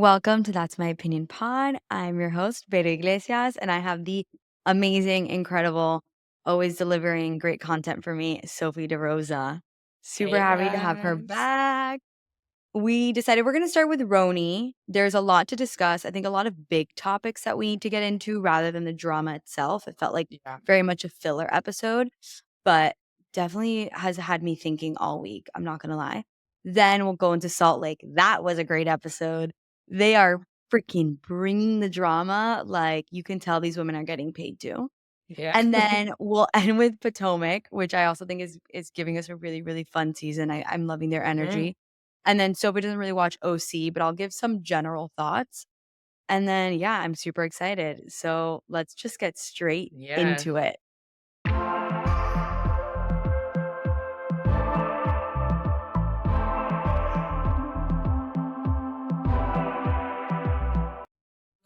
Welcome to That's My Opinion Pod. I'm your host, Vero Iglesias, and I have the amazing, incredible, always delivering great content for me, Sophie DeRosa. Super Hey happy to have her guys. back. We decided we're going to start with RHONY. There's a lot to discuss. I think a lot of big topics that we need to get into rather than the drama itself. It felt like Yeah. very much a filler episode, but definitely has had me thinking all week. I'm not going to lie. Then we'll go into Salt Lake. That was a great episode. They are freaking bringing the drama. Like you can tell these women are getting paid too. Yeah. And then we'll end with Potomac, which I also think is giving us a really, really fun season. I'm loving their Mhm. energy. And then Sophie doesn't really watch OC, but I'll give some general thoughts. And then, yeah, I'm super excited. So let's just get straight Yeah. into it.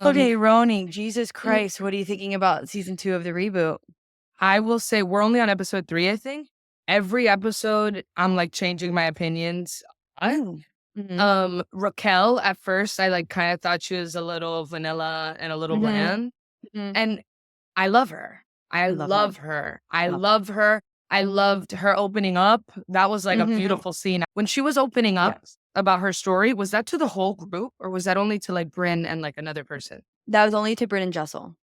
Um, Okay, Roni, Jesus mm, Christ, what are you thinking about season 2 of the reboot? I will say we're only on episode 3, I think. Every episode, I'm like changing my opinions. I, Ooh. Mhm. Raquel, at first, I like kind of thought she was a little vanilla and a little Mhm. bland. Mhm. And I love her. I I love her. love her. I Love her. love her. I loved her opening up. That was like a Mhm. beautiful scene. When she was opening up Yes. about her story, was that to the whole group or was that only to like Bryn and like another person? That was only to Bryn and Jessel.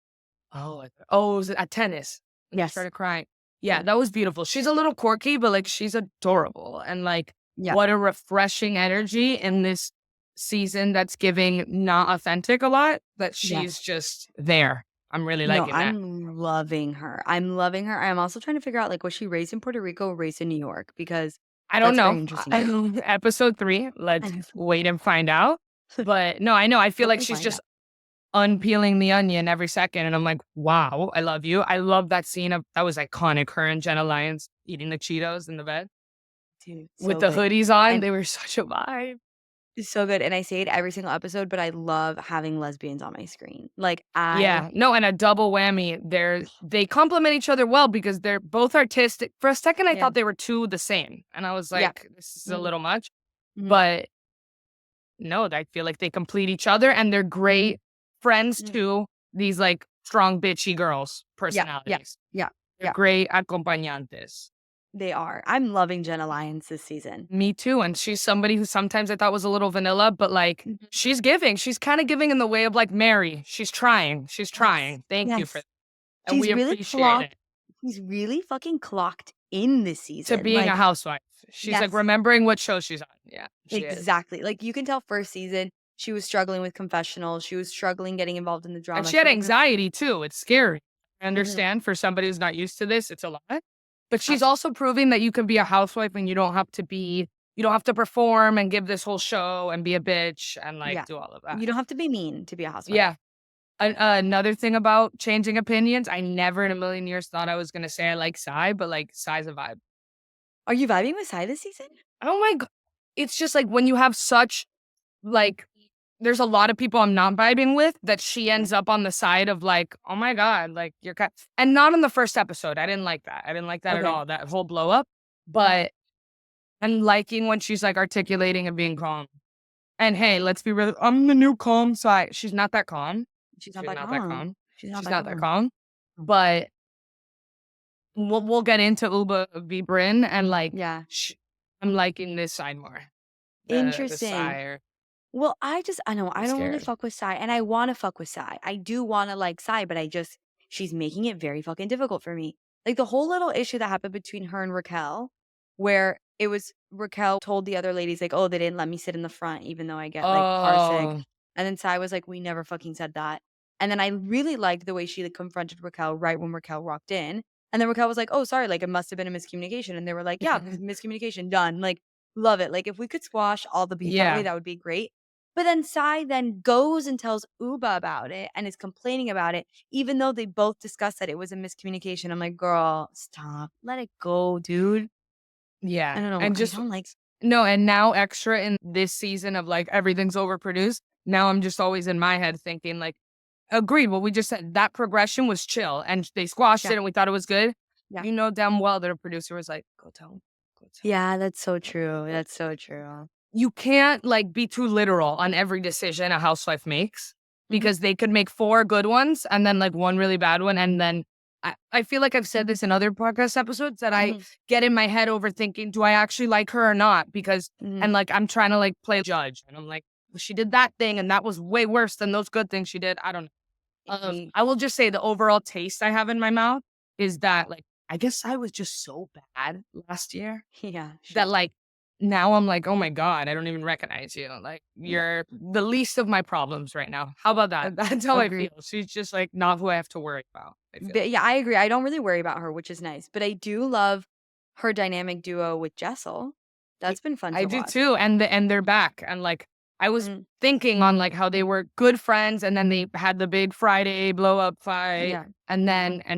Oh, it was at tennis. And she Yes. started crying. Yeah, Yeah. that was beautiful. She's a little quirky, but like she's adorable. And like Yeah. what a refreshing energy in this season that's giving not authentic a lot, that she's Yes. just there. I'm really No, liking that. I'm loving her. I'm loving her. I'm also trying to figure out, like, was she raised in Puerto Rico or raised in New York? Because I don't that's very know. interesting to me. Episode 3, let's And wait and find out. But no, I know. I feel hope like we she's find just out. unpeeling the onion every second. And I'm like, wow, I love you. I love that scene of that was iconic. Her and Jenna Lyons eating the Cheetos in the bed Dude, with so the good. hoodies on. And They were such a vibe. it's so good. And I say it every single episode, but I love having lesbians on my screen. Like, I Yeah. No, and a double whammy. They complement each other well because they're both artistic. For a second, I yeah. thought they were two the same. And I was Yeah. like, this is a Mhm. little much. Mhm. But no, I feel like they complete each other and they're Mhm. great friends Mhm. to these like strong bitchy girls Yeah. Yeah. personalities. Yeah. They're Yeah. great acompañantes. They are. I'm loving Jenna Lyons this season. Me too. And she's somebody who sometimes I thought was a little vanilla, but like Mhm. she's giving. She's kind of giving in the way of like Mary. She's trying. She's Yes. trying. Thank you for Yes. that. And we appreciate it. She's really fucking clocked in this To season. being a Like, housewife. She's like yes. remembering what show she's on. Yeah, she is. Exactly. Like, you can tell first season, she was struggling with confessionals, she was struggling getting involved in the And drama, she she had wasn't anxiety too. It's scary. I Mhm. understand for somebody who's not used to this, it's a lot. But she's Abs also proving that you can be a housewife and you don't have to perform and give this whole show and be a bitch and like yeah. do all of that. You don't have to be mean to be a Yeah. housewife. Another thing about changing opinions, I never in a million years thought I was gonna say I like Psy, but like Psy's a vibe. Are you vibing with Sai this season? Oh my god. It's just like when you have such like there's a lot of people I'm not vibing with that she Yeah. ends up on the side of like, oh my God, like you're kind and not in the first episode. I didn't like that. I didn't like that at Okay. all, that whole blow up. But I'm liking when she's like articulating and being calm. And hey, let's be real. I'm the new calm side. She's not that calm. She's not She's that not that calm. calm. She's not She's that not that calm. calm. But we'll get into Uba v Bryn and like Yeah. I'm liking this side more. The Interesting. sire. Well, I know I'm I don't really scared. fuck with Sai, and I wanna fuck with Sai. I do wanna like Sai, but she's making it very fucking difficult for me. Like, the whole little issue that happened between her and Raquel, where it was Raquel told the other ladies, like, "Oh, they didn't let me sit in the front even though I get, like, car sick." Oh, And then Sai was like, "We never fucking said that." And then I really liked the way she, like, confronted Raquel right when Raquel walked in, and then Raquel was like, "Oh, sorry, like, it must have been a miscommunication." And they were like, "Yeah, miscommunication, done." Like, love it. Like, if we could squash all the beef that way, yeah. that would be great. But then Sai then goes and tells Uba about it and is complaining about it, even though they both discussed that it was a miscommunication. I'm like, girl, stop. Let it go, dude. I Yeah, don't know. and I just don't like no, and now extra in this season of, like, everything's overproduced, now I'm just always in my head thinking, like, agreed, what we just said, that progression was chill, and they squashed yeah, it, and we thought it was good. yeah. You know damn well that a producer was like, "Go tell him, go tell him." Yeah, that's so true. That's so true. you can't like be too literal on every decision a housewife makes because they could make 4 good ones and then like 1 really bad one. And then I feel like I've said this in other podcast episodes that I Mhm. get in my head overthinking, do I actually like her or not? Because, Mhm. and like, I'm trying to like play judge and I'm like, well, she did that thing and that was way worse than those good things she did. I don't know. I will just say the overall taste I have in my mouth is that like, I guess I was just so bad last year Yeah, that she like now I'm like, oh my God, I don't even recognize you. Like yeah, you're the least of my problems right now. How about that? That's how I agreed. feel. She's just like not who I have to worry about. I feel But yeah, I agree. I don't really worry about her, which is nice. But I do love her dynamic duo with Jessel. Y That's been fun I to do watch. too, and they're back, and, like, I was Mm, thinking on, like, how they were good friends, and then they had the big Friday blow up fight, yeah. and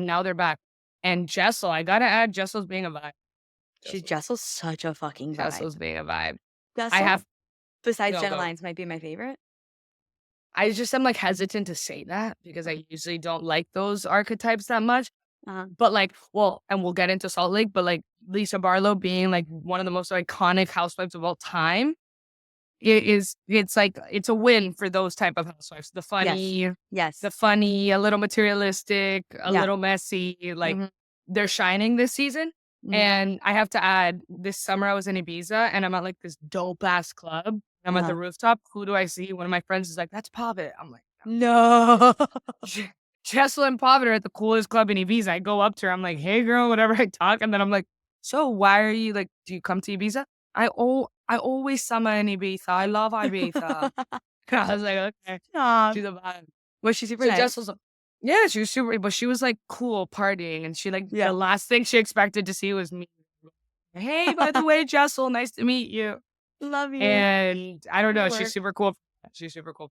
now they're back. And Jessel, I gotta add, Jessel's being a vibe. Jessel's Jessel's such a fucking vibe. Jessel's being a vibe. I Jessel, have besides no, Jenna go. Lyons, might be my favorite. I just am, like, hesitant to say that because I usually don't like those archetypes that much, Uh, but, like well, and we'll get into Salt Lake, but, like, Lisa Barlow being, like, one of the most iconic housewives of all time. It's like it's a win for those type of housewives. yes. The Yes. funny, a little materialistic, a Yeah. little messy, like Mhm. they're shining this season. Mhm. And I have to add, this summer I was in Ibiza and I'm at like this dope ass club. I'm at the Uh-huh. rooftop. Who do I see? One of my friends is like, "That's Pavid." I'm like, No. Je- Jessel and Pavid are at the coolest club in Ibiza. I go up to her. I'm like, "Hey girl," whatever I talk. And then I'm like, "So why are you like, do you come to Ibiza?" I always summer in Ibiza. I love Ibiza. I was like, "Okay." Stop. She's a vibe. Was she super So nice? Jess was like yeah, she was super but she was, like, cool partying, and she, like the Yeah. last thing she expected to see was me. "Hey, by the way, Jessel, nice to meet you." Love you. And I don't Good know, she's work. super cool. She's super cool.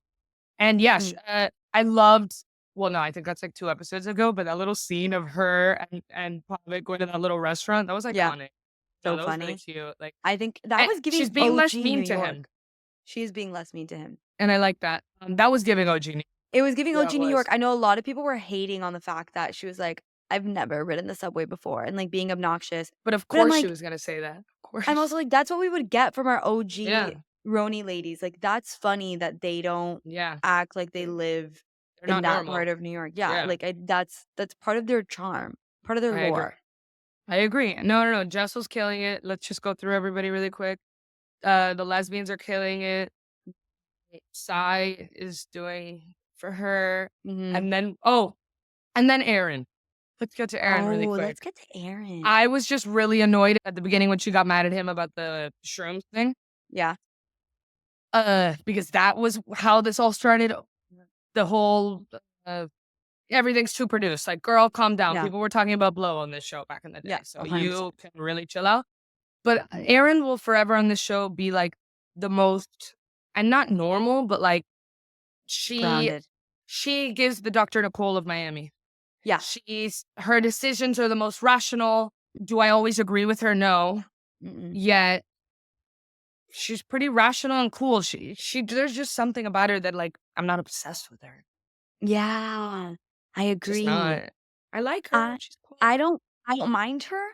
And yeah, Mm. I loved well, no, I think that's, like, 2 episodes ago, but that little scene of her and Pavic going to that little restaurant, that was Yeah. iconic. No, So that was really funny. cute, like I think that and was giving she's being less OG New mean to him, York. She is being less mean to him. and I like that. That was giving OG. It was giving Yeah, it OG New York. was. I know a lot of people were hating on the fact that she was like, "I've never ridden the subway before," and, like, being obnoxious. But of But I'm course she like was gonna say that. Of I'm course. also like, that's what we would get from our OG Yeah, RHONY ladies. Like, that's funny that they don't yeah. act like they live They're in not that part normal. of New York. Yeah, Yeah, like, that's part of their charm, part of their I agree. lore. I agree. No, no, no. Jessel's killing it. Let's just go through everybody really quick. The lesbians are killing it. Sai is doing for her. Mhm. And then and then Aaron. Let's get to Aaron really Oh, let's quick. get to Aaron. I was just really annoyed at the beginning when she got mad at him about the shrooms thing. Yeah. Because that was how this all started. The whole uh everything's too produced. Like, girl, calm down. Yeah. People were talking about blow on this show back in the day. Yeah, So 100%. you can really chill out. But Erin will forever on this show be like the most and not normal, but like she Grounded. she gives the Dr. Nicole of Miami. Yeah. She's her decisions are the most rational. Do I always agree with her? No. Mm-mm. Yet she's pretty rational and cool. She there's just something about her that like I'm not obsessed with her. Yeah. I Just agree. not. I like her. I She's cool. I don't mind her,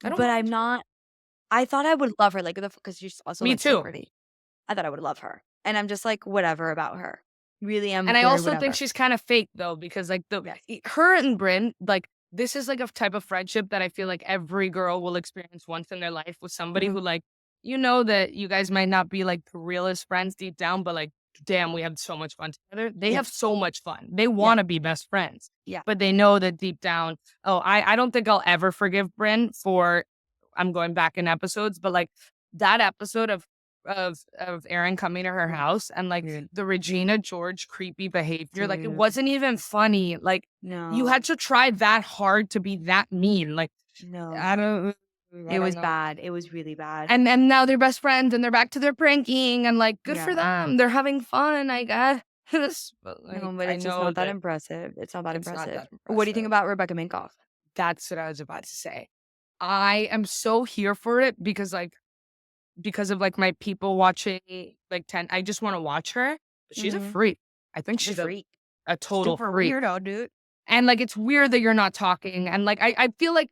I don't but I'm mind her. not I thought I would love her, like, because she's also, Me like, so too. pretty. I thought I would love her, and I'm just like, whatever about her. Really am And I very also think whatever. she's kind of fake though, because like Yes. her and Bryn, like this is like a type of friendship that I feel like every girl will experience once in their life with somebody Mhm. who like, you know, that you guys might not be like the realest friends deep down, but like, damn, we have so much fun together. They Yeah. have so much fun. They Yeah. want to be best friends, Yeah. but they know that deep down, oh, I don't think I'll ever forgive Bryn for, I'm going back in episodes, but like that episode of Erin coming to her house and like Dude. the Regina George creepy behavior. Like it Dude. wasn't even funny. Like you No. had to try that hard to be that mean. Like No. I don't I It don't was know. bad. It was really bad. And now they're best friends and they're back to their pranking and like good for Yeah. them. They're having fun, I guess. But like No, but I it's just know not that that impressive. It's not that it's not impressive. that What do you think impressive. about Rebecca Minkoff? That's what I was about to say. I am so here for it because of like my people watching like 10 I just want to watch her. But she's a Mhm. freak. I think She's a she's freak. a total Super freak. weirdo, dude. And like it's weird that you're not talking. And like I feel like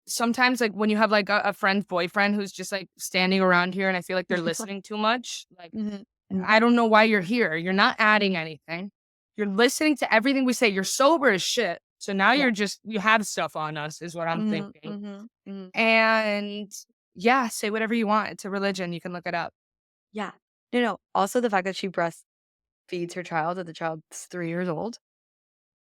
sometimes, like, when you have, like, a friend's boyfriend who's just, like, standing around here and I feel like they're listening too much, like, Mhm. Mhm. I don't know why you're here. You're not adding anything. You're listening to everything we say. You're sober as shit. So now Yeah. you have stuff on us is what I'm Mhm. thinking. Mhm. Mhm. And yeah, say whatever you want. It's a religion. You can look it up. Yeah. No. Also, the fact that she breastfeeds her child and the child's 3 years old,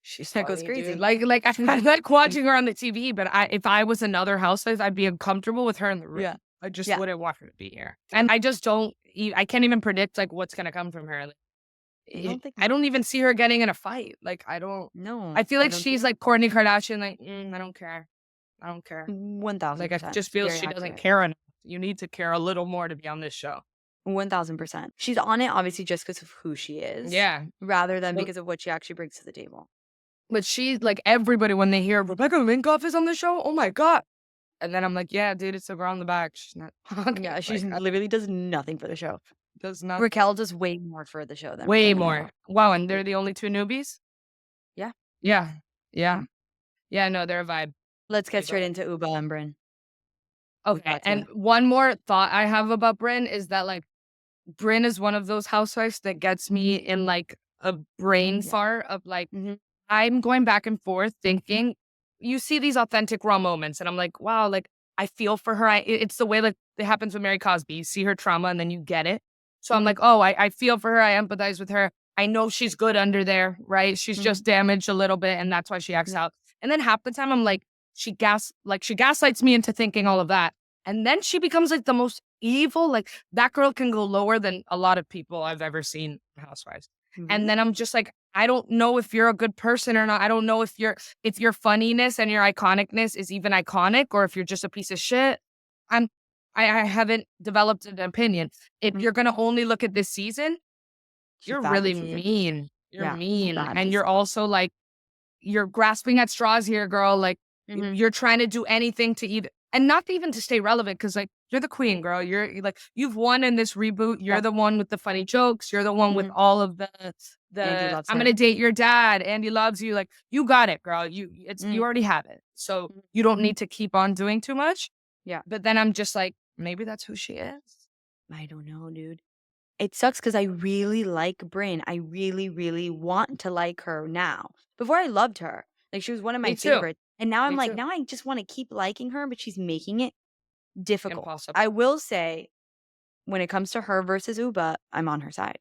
She's that goes funny, dude. crazy. I like watching her on the TV, but if I was another housewife, I'd be uncomfortable with her in the room. Yeah. I just Yeah. wouldn't want her to be here. And I just don't I can't even predict like what's gonna come from her. Like, I don't think I don't even see her getting in a fight. Like no, I feel I like don't she's think like Kourtney Kardashian, like, I don't care. I don't care. Like, I 1000%. just feel Very she doesn't accurate. care enough. You need to care a little more to be on this show. 1000%. She's on it obviously just because of who she is, Yeah. rather than But because of what she actually brings to the table. she's like everybody when they hear Rebecca Minkoff is on the show, oh my God. And then I'm like, yeah, dude, it's the girl in the back. She's not talking. Yeah, she's Like, literally does nothing for the show. does not Raquel does way more for the show than way Minkoff. more. Wow, and Yeah. they're the only two newbies? Yeah. Yeah. Yeah. Yeah, no, they're a vibe. Let's get Big straight vibe. into Uba and Bryn. We Okay. got And to. one more thought I have about Bryn is that like Bryn is one of those housewives that gets me in like a brain Yeah. fart of like Mhm. I'm going back and forth thinking you see these authentic raw moments and I'm like, wow, like I feel for her. It's the way like it happens with Mary Cosby. You see her trauma and then you get it. So I'm Mhm. like, oh, I feel for her. I empathize with her. I know she's good under there, right? She's Mhm. just damaged a little bit and that's why she acts Yeah. out. And then half the time I'm like, she gaslights me into thinking all of that. And then she becomes like the most evil. Like that girl can go lower than a lot of people I've ever seen in Housewives. And Mhm. then I'm just like, I don't know if you're a good person or not. I don't know if your funniness and your iconicness is even iconic or if you're just a piece of shit. I'm I haven't developed an opinion. If Mhm. you're gonna only look at this season, She's you're bad really this season. mean. You're Yeah. mean. Bad And this you're season. also like you're grasping at straws here, girl. Like Mhm. you're trying to do anything to either and not even to stay relevant because like you're the queen, girl. You're like you've won in this reboot. You're Yeah. the one with the funny jokes. You're the one with Mhm. all of Andy the loves I'm her. gonna date your dad. Andy loves you. Like you got it, girl. You Mhm. already have it. So Mhm. you don't need to keep on doing too much. Yeah. But then I'm just like, maybe that's who she is. I don't know, dude. It sucks because I really like Bryn. I really, really want to like her now. Before I loved her. Like she was one of Me my too. favorites. And now I'm Me like, too. now I just want to keep liking her, but she's making it difficult. Impossible. I will say, when it comes to her versus Uba, I'm on her side.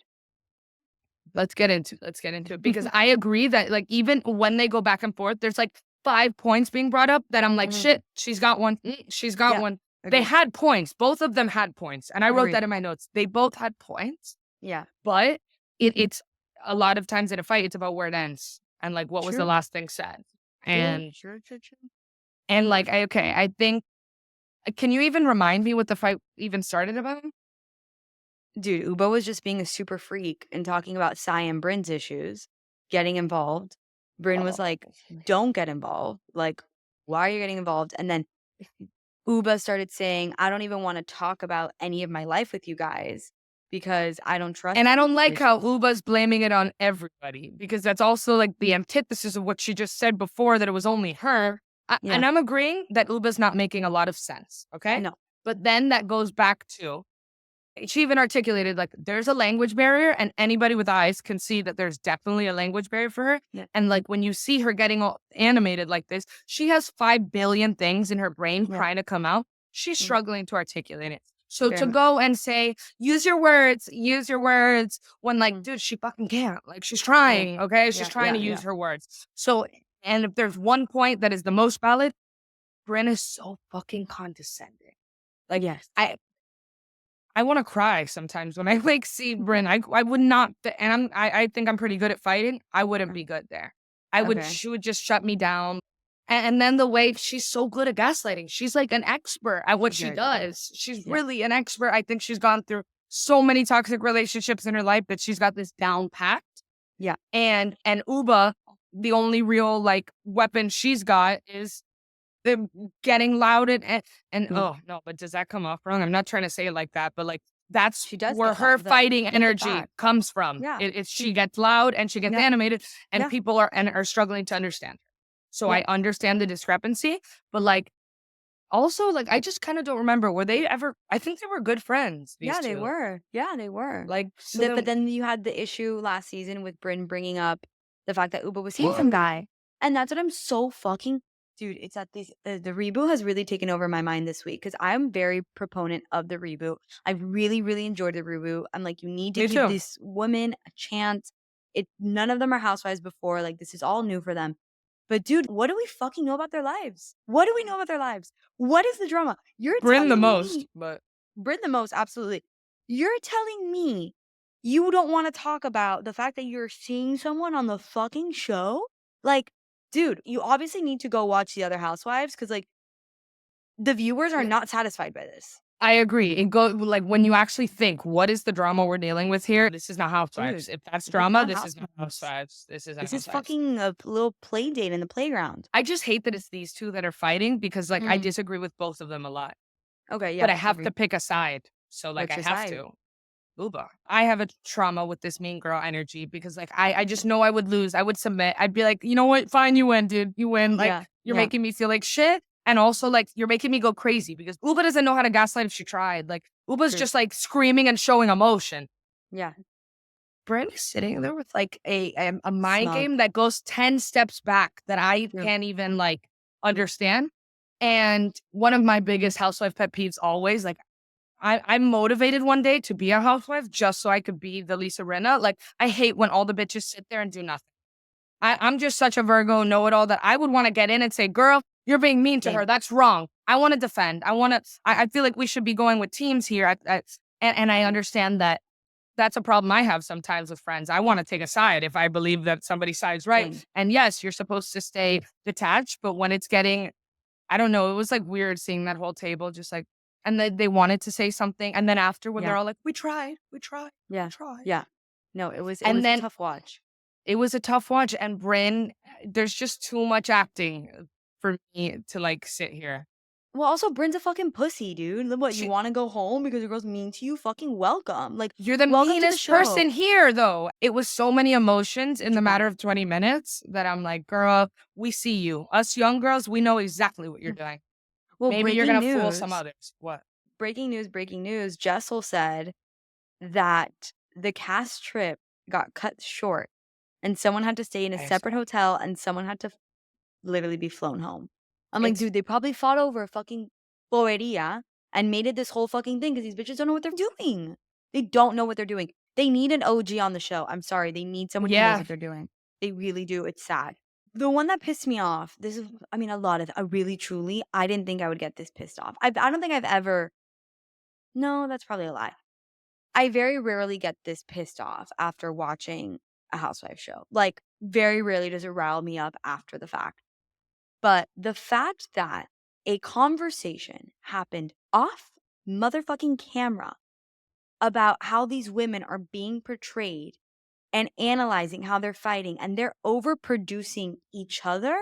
Let's get into it because I agree that like even when they go back and forth, there's like 5 points being brought up that I'm like, Mhm. shit, she's got one. She's got Yeah. one. They Agreed. had points. Both of them had points. And I wrote Agreed. that in my notes. They both had points, Yeah. but it's a lot of times in a fight, it's about where it ends and like what was the True. last thing said. True. And True. True. True. like I think can you even remind me what the fight even started about? Dude, Uba was just being a super freak and talking about Sai and Bryn's issues, getting involved. Bryn was Oh, like, don't get involved. Like, why are you getting involved? And then Uba started saying, I don't even want to talk about any of my life with you guys because I don't trust and I don't like you. how Uba's blaming it on everybody because that's also like the antithesis of what she just said before that it was only her. Yeah. And I'm agreeing that Uba's not making a lot of sense. Okay. No. But then that goes back to she even articulated like there's a language barrier and anybody with eyes can see that there's definitely a language barrier for her. Yeah. And like when you see her getting all animated like this, she has 5 billion things in her brain Yeah. trying to come out. She's Mhm. struggling to articulate it. So Very to much. go and say, use your words when like, Mhm. dude, she fucking can't. Like she's Yeah. trying, okay? She's Yeah. trying Yeah. to Yeah. use her words. So and if there's one point that is the most valid, Bryn is so fucking condescending. Like Yes. I wanna cry sometimes when I, like, see Bryn. I would not and I think I'm pretty good at fighting. I wouldn't be good there. Okay. She would just shut me down. And then the way she's so good at gaslighting. She's, like, an expert at what She's she very good. does. She's Yeah. really an expert. I think she's gone through so many toxic relationships in her life that she's got this down pat. Yeah. And Uba, the only real, like, weapon she's got is the getting loud and Mhm. oh, no, but does that come off wrong? I'm not trying to say it like that, but, like, that's She does where get her loud. fighting She gets it energy back. comes from. Yeah. It's she gets loud and she gets Yeah. animated, and Yeah. people are struggling to understand her. So Yeah. I understand the discrepancy, but, like, Also, like, I just kind of don't remember. Were they ever? I think they were good friends. These Yeah, they two. were. Yeah, they were. Like, so But then, then you had the issue last season with Bryn bringing up the fact that Uba was seeing some guy, and that's what I'm so fucking dude, it's at these the reboot has really taken over my mind this week because 'cause I'm very proponent of the reboot. I really, really enjoyed the reboot. I'm like, "You need to me give too. these women a chance." None of them are housewives before, like, this is all new for them. But dude, what do we fucking know about their lives? What do we know about their lives? What is the drama? You're Bryn the telling most, me but Brit the most, absolutely. You're telling me you don't wanna talk about the fact that you're seeing someone on the fucking show? Like, dude, you obviously need to go watch The Other Housewives because, like, the viewers are not satisfied by this. I agree. It go like when you actually think, what is the drama we're dealing with here? This is not Dude, Housewives. If that's this is drama, not this is not Housewives. Housewives. This isn't This is Housewives. fucking a little play date in the playground. I just hate that it's these two that are fighting because, like, I Mhm. disagree with both of them a lot, Okay, but yeah, I have to agreed. pick a side. So, like, What's I your have side? to. Uber. I have a trauma with this mean girl energy because, like, I just know I would lose. I would submit. I'd be like, you know what? Fine, you win, dude. You win. Like, Yeah, you're yeah, making me feel like shit. And also, like, you're making me go crazy because Uba doesn't know how to gaslight if she tried. Like, Uba's true. just like screaming and showing emotion. Yeah, Brent is sitting there with like a mind smug. game that goes 10 steps back that I True. can't even like understand. And one of my biggest housewife pet peeves always, like, I'm motivated one day to be a housewife just so I could be the Lisa Rinna. Like, I hate when all the bitches sit there and do nothing. I'm just such a Virgo know it all that I would want to get in and say, girl, you're being mean to her. Same. That's wrong. I want to defend. I feel like we should be going with teams here. And I understand that that's a problem I have sometimes with friends. I want to take a side if I believe that somebody's side's right. Same. And yes, you're supposed to stay detached, but when it's getting, I don't know, it was like weird seeing that whole table just like, and they wanted to say something. And then after when they're Yeah, all like, we tried, we yeah, tried. yeah. No, it And was a then tough watch. it was a tough watch. And Bryn, there's just too much acting for me to like sit here. Well, also, Bryn's a fucking pussy, dude. What, you She, wanna go home because your girl's mean to you? Fucking welcome. Like, you're the welcome to the meanest show. person here, though. It was so many emotions in the Yeah. matter of 20 minutes that I'm like, girl, we see you. Us young girls, we know exactly what you're doing. Well, Maybe you're going to fool some others. What? breaking news, Jessel said that the cast trip got cut short and someone had to stay in a I separate saw. hotel and someone had to literally be flown home. I'm like, It's dude, they probably fought over a fucking boberia and made it this whole fucking thing because these bitches don't know what they're doing. They don't know what they're doing. They need an OG on the show. I'm sorry. They need someone who knows yeah. what they're doing. They really do. It's sad. The one that pissed me off, this is, I mean, a lot of, I really, truly, I didn't think I would get this pissed off. I don't think I've ever, no, that's probably a lie. I very rarely get this pissed off after watching a housewife show. Like, very rarely does it rile me up after the fact. But the fact that a conversation happened off motherfucking camera about how these women are being portrayed and analyzing how they're fighting and they're overproducing each other,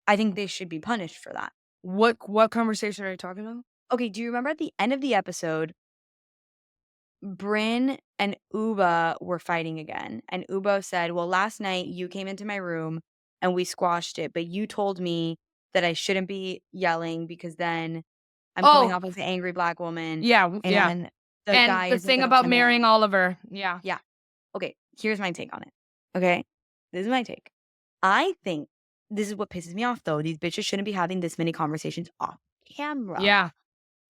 I think they should be punished for that. What conversation are you talking about? Okay, do you remember at the end of the episode, Bryn and Uba were fighting again. And Uba said, well, last night you came into my room and we squashed it, but you told me that I shouldn't be yelling because then I'm coming Oh, off as an angry black woman yeah. and the And guy the isn't thing gonna about come marrying in. Oliver. Yeah. Yeah. Okay. Here's my take on it. Okay. This is my take. I think this is what pisses me off though. These bitches shouldn't be having this many conversations off camera. Yeah.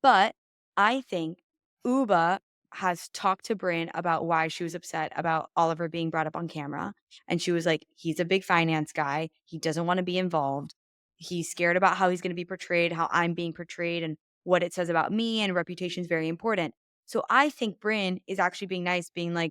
But I think Uba has talked to Bryn about why she was upset about Oliver being brought up on camera. And she was like, he's a big finance guy. He doesn't want to be involved. He's scared about how he's going to be portrayed, how I'm being portrayed, and what it says about me. And reputation is very important. So I think Bryn is actually being nice, being like,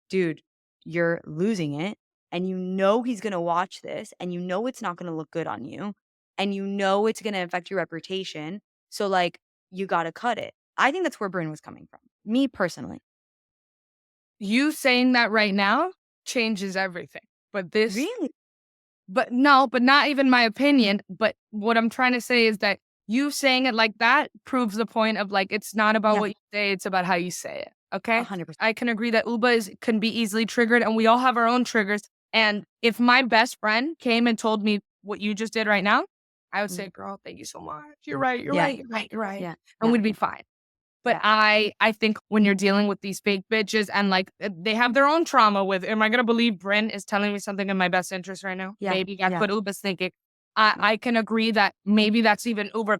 dude, you're losing it. And you know he's going to watch this. And you know it's not going to look good on you. And you know it's going to affect your reputation. So, like, you gotta cut it. I think that's where Bryn was coming from. Me personally. You saying that right now changes everything. But this Really? But no, but not even my opinion. But what I'm trying to say is that you saying it like that proves the point of like, it's not about Yeah, what you say, it's about how you say it. Okay. 100%. I can agree that can be easily triggered and we all have our own triggers. And if my best friend came and told me what you just did right now, I would Mhm. say, "Girl, thank you so much. You're right, you're Yeah. right, you're right, you're right." Yeah. And Yeah. we'd be fine. But Yeah. I think when you're dealing with these fake bitches and, like, they have their own trauma with, "Am I gonna believe Bryn is telling me something in my best interest right now?" Yeah. Maybe that's Yeah. what Uba's thinking. I Yeah. I can agree that maybe that's even Uber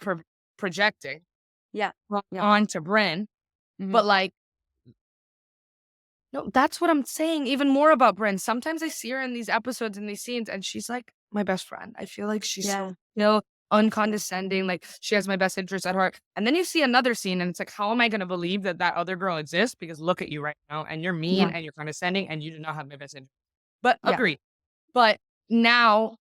projecting Yeah. Yeah. onto Bryn, Mhm. but, like, no, that's what I'm saying even more about Bryn. Sometimes I see her in these episodes, in these scenes, and she's like my best friend. I feel like she's Yeah. so chill, uncondescending, like she has my best interest at heart. And then you see another scene, and it's like, how am I going to believe that that other girl exists? Because look at you right now, and you're mean, Yeah. and you're condescending, and you do not have my best interest. But Yeah. agree. But now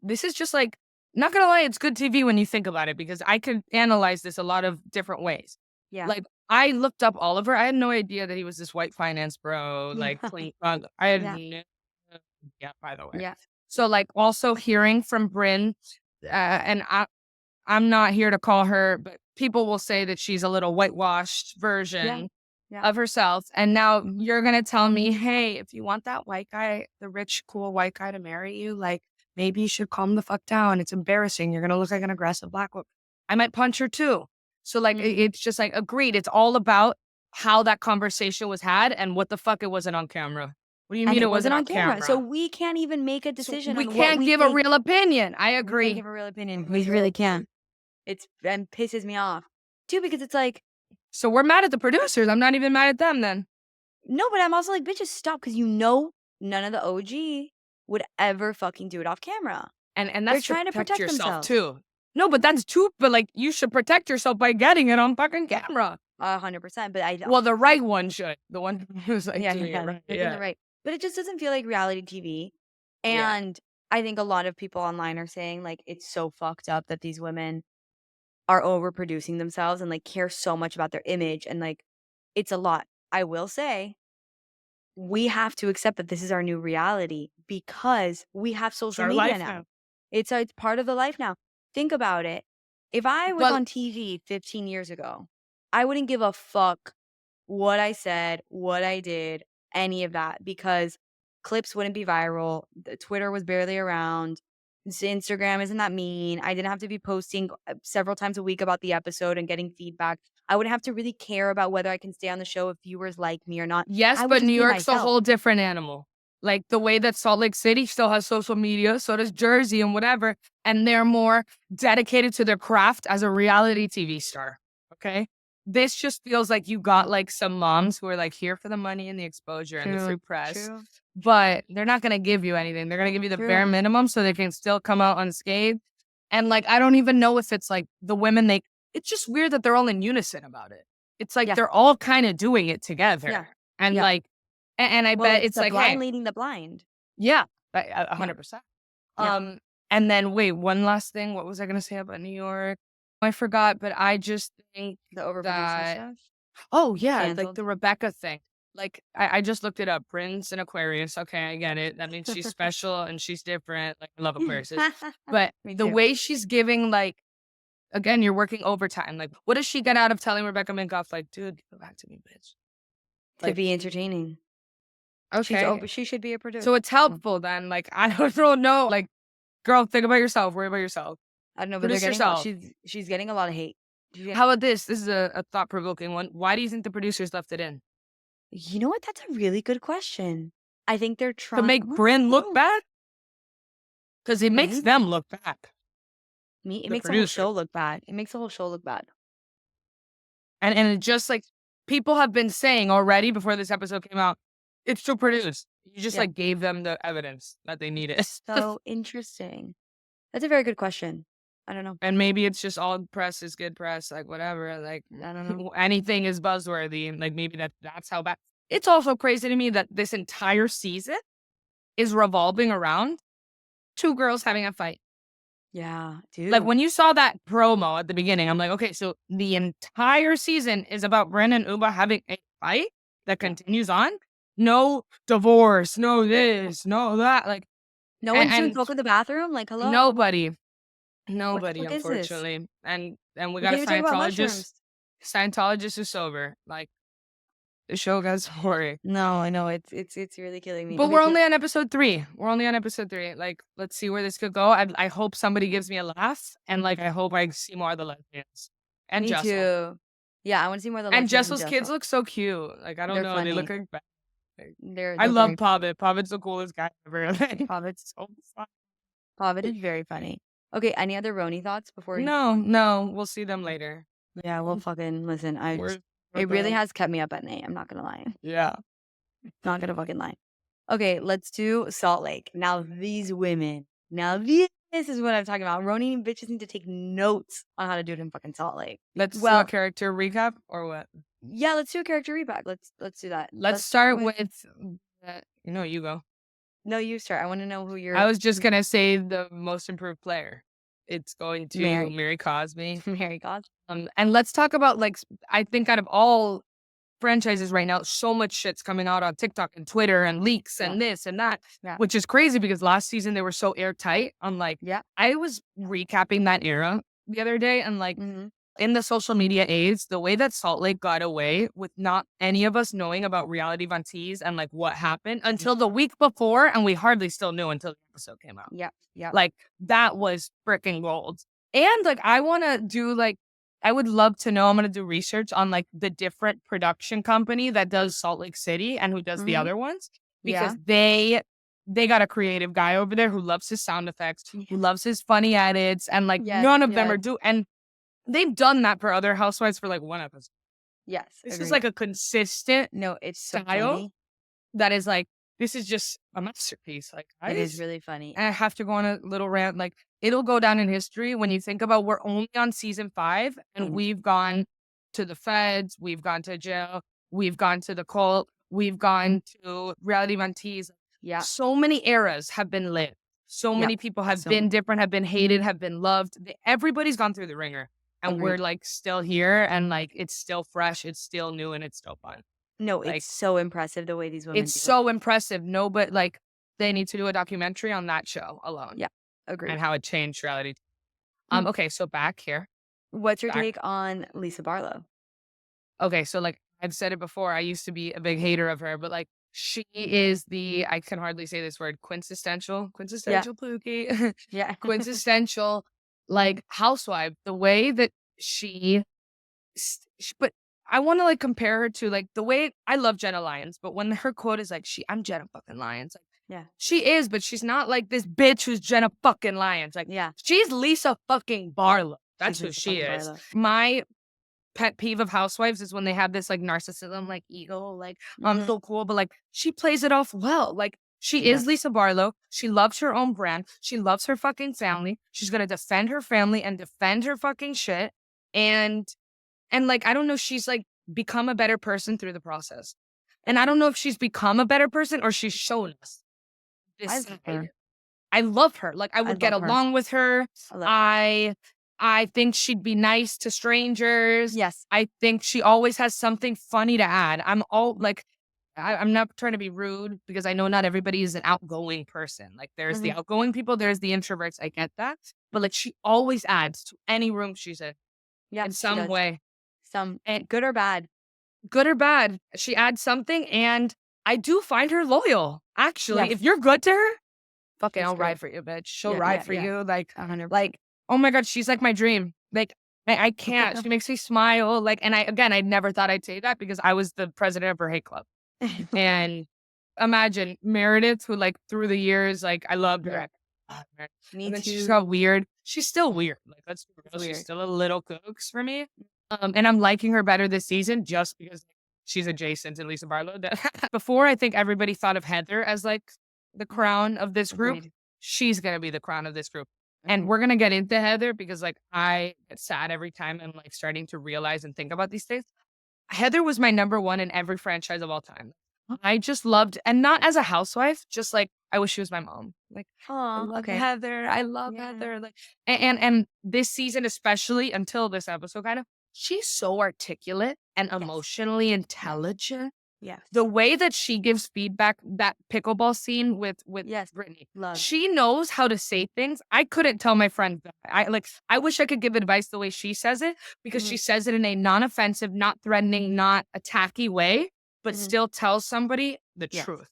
this is just like, not gonna lie, it's good TV when you think about it because I could analyze this a lot of different ways. Yeah. Like, I looked up Oliver. I had no idea that he was this white finance bro, like clean. I had Yeah. no, yeah. By the way, Yeah. so like also hearing from Bryn, and I'm not here to call her, but people will say that she's a little whitewashed Yeah. version Yeah. of herself. And now you're gonna tell me, hey, if you want that white guy, the rich, cool white guy to marry you, like maybe you should calm the fuck down. It's embarrassing. You're gonna look like an aggressive black woman. I might punch her too. So like Mhm. it's just like agreed. It's all about how that conversation was had and what the fuck it wasn't on camera. What do you And mean it it wasn't wasn't on on camera, so camera? we can't even make a So decision we on what can't we give a think. real opinion. I We can't agree. give a real opinion. We really can't. It's and pisses me off too because it's like, So we're mad at the producers. I'm not even mad at them then. no, but I'm also like, bitches, stop, because you know none of the OG would ever fucking do it off camera. And They're that's to trying to protect protect yourself themselves. too. No, but that's too but, like, you should protect yourself by getting it on fucking camera. 100%. But I don't. Well, the right one should. The one who's, like, Yeah, doing it yeah, right, they're doing it yeah. right. But it just doesn't feel like reality TV. Yeah. And I think a lot of people online are saying like it's so fucked up that these women are overproducing themselves and like care so much about their image and like it's a lot. I will say we have to accept that this is our new reality because we have It's social our media life now. now. It's part of the life now. Think about it. If I was But on TV 15 years ago, I wouldn't give a fuck what I said, what I did, any of that because clips wouldn't be viral. The Twitter was barely around. Instagram isn't that mean. I didn't have to be posting several times a week about the episode and getting feedback. I wouldn't have to really care about whether I can stay on the show if viewers like me or not. yes, I would but New just be York's a myself. whole different animal. Like, the way that Salt Lake City still has social media, so does Jersey and whatever, and they're more dedicated to their craft as a reality TV star, okay? This just feels like you got, like, some moms who are, like, here for the money and the exposure and the free True, press, true, but they're not gonna give you anything. They're gonna give you the bare true. minimum so they can still come out unscathed, and, like, I don't even know if it's, like, the women they it's just weird that they're all in unison about it. It's like Yeah, they're all kinda doing it yeah, together, and, yeah. like and I Well, bet it's it's the like, "Hey." blind leading the blind. Yeah, Yeah, 100%. yeah. Um, and then wait, one last thing, what was I gonna say about New York? I forgot, but I just think The overproducing that stuff. oh, yeah, like Canceled. the Rebecca thing. Like, I just looked it up, Bryn's an Aquarius, okay, I get it, that means she's special and she's different, like, I love Aquariuses, but Me the too. way she's giving, like again, you're working overtime, like, what does she get out of telling Rebecca Minkoff, like, "Dude, go back to me, bitch." To Like, be entertaining. okay. She should be a producer. So it's helpful then, like, I don't know, like, girl, think about yourself, worry about yourself, I don't know, but they're produce getting a yourself. she's getting a lot of hate. How about this? This is a thought-provoking one. Why do you think the producers left it in? You know what? That's a really good question. I think they're To trying make Bryn look bad? Because it makes maybe them look bad, it the makes the whole producer. show look bad. It makes the whole show look bad. And it just, like, people have been saying already before this episode came out, it's too produced. You just, Yeah. like, gave them the evidence that they needed. So interesting. That's a very good question. I don't know. And maybe it's just all press is good press, like, whatever, like, I don't know. anything is buzzworthy, and, like, maybe that's how bad it's also crazy to me that this entire season is revolving around 2 girls having a fight. Yeah, Like, dude. when you saw that promo at the beginning, I'm like, "Okay, so the entire season is about Bren and Uba having a fight that Yeah. continues on? No divorce, no this, no that," like, No one's doing and coke in the bathroom? Like, hello? nobody, What the nobody, fuck is this? unfortunately, and we We got a can't even talk about mushrooms. Scientologist who's sober, like, The show got story. No, I know it's really killing me. But Okay, we're so only on episode 3. We're only on episode 3. Like, let's see where this could go. I hope somebody gives me a laugh, and like I hope I see more of the lesbians and me Jessel. too. Yeah, I want to see more of the And lesbians and Jessel's kids Jessel. look so cute. Like I don't They're know, they look funny. like I They're love very Pavid. Pavid's the coolest guy ever. Like, Pavid's so fun. Pavid is very funny. Okay, any other Roni thoughts before? No, we'll see them later. Yeah, well, fucking listen. We're It really them. has kept me up at night. I'm not gonna lie. Yeah. Not gonna fucking lie. Okay, let's do Salt Lake. Now these women. Now this is what I'm talking about. Roni bitches need to take notes on how to do it in fucking Salt Lake. Let's do a Well, character recap or what? yeah, let's do a character repack. Let's do that. Let's start with you go. No, you start. I want to know who I you're. was just gonna say the most improved player. It's going to Mary. Mary Cosby. Mary God. And let's talk about like I think out of all franchises right now, so much shit's coming out on TikTok and Twitter and leaks and this and that, Yeah. which is crazy because last season they were so airtight. On like, Yeah. I was recapping that era the other day, and like Mm-hmm. in the social media age, the way that Salt Lake got away with not any of us knowing about reality Vantees and like what happened until the week before, and we hardly still knew until the episode came out. Yeah. Yeah. Like that was freaking gold. And like I want to do like I would love to know. I'm going to do research on like the different production company that does Salt Lake City and who does the Mhm. other ones, Yeah. because they got a creative guy over there who loves his sound effects, who loves his funny edits, and like Yes, none of them yes. are and they've done that for other housewives for like one episode. Yes. This is agreed. like a consistent No, it's so style funny. that is like this is just a masterpiece. Like It is really funny. and I have to go on a little rant. Like it'll go down in history when you think about we're only on season 5 and Mhm. we've gone to the feds, we've gone to jail, we've gone to the cult, we've gone to reality Vantees. Yeah. So many eras have been lit. So Yeah. many people have So been different, have been hated, have been loved. Everybody's gone through the ringer. And Agreed. we're like still here and like it's still fresh, it's still new, and it's still fun. No, Like it's so impressive the way these women it's do so impressive. No, but like they need to do a documentary on that show alone. Yeah. Agreed. And how it changed reality. Mm. Okay, so back here. What's your Back. take on Lisa Barlow? Okay, so like I've said it before, I used to be a big hater of her, but like she is I can hardly say this word, quintessential Pookie, Yeah. quintessential like housewife. The way that but I want to like compare her to like the way I love Jenna Lyons, but when her quote is like I'm Jenna fucking Lyons, like Yeah. she is, but she's not like this bitch who's Jenna fucking Lyons. Like Yeah. she's Lisa fucking Barlow. That's She's who Lisa she fucking is. Barlow. My pet peeve of housewives is when they have this like narcissism, like ego, like I'm Mhm. so cool, but like she plays it off well. Like she She is does. Lisa Barlow. She loves her own brand. She loves her fucking family. She's gonna defend her family and defend her fucking shit. And like I don't know, she's like become a better person through the process. And I don't know if she's become a better person or she's shown us this I love side. her. I love her. Like I would get love her. along with her. I love I think she'd be nice to strangers. Yes. I think she always has something funny to add. I'm all like, I'm not trying to be rude because I know not everybody is an outgoing person. Like there's the Mhm. outgoing people, there's the introverts. I get that. But like she always adds to any room she's in Yeah. in she some does. way. Some And good or bad. good or bad, she adds something. And I do find her loyal. Actually, Yes. if you're good to her, fucking She's I'll great. ride for you, bitch. She'll Yeah, ride yeah, for yeah. you. Like, 100%. like, oh my God, she's like my dream. Like, I can't. She makes me smile. Like, and I never thought I'd say that because I was the president of her hate club. And imagine Meredith, who like through the years, like I loved her. Me And then too. she's got weird. She's still weird. Like let's be real, Weird. she's still a little kooks for me. And I'm liking her better this season just because she's adjacent to Lisa Barlow. Before, I think everybody thought of Heather as like the crown of this group. Agreed. She's gonna be the crown of this group. And Agreed. we're gonna get into Heather because like I get sad every time I'm like starting to realize and think about these things. Heather was my number one in every franchise of all time. I just loved, and not as a housewife, just like I wish she was my mom. Like I Aw, love okay. Heather. I love Yeah. Heather. Like and this season, especially until this episode, kind of, she's so articulate and Yes. emotionally intelligent. Yes. The way that she gives feedback, that pickleball scene with Yes. Brittany, Love. she knows how to say things. I couldn't tell my friend that. I wish I could give advice the way she says it because she says it in a non-offensive, not threatening, not attacky way. but Mhm. still tell somebody the Yes. truth.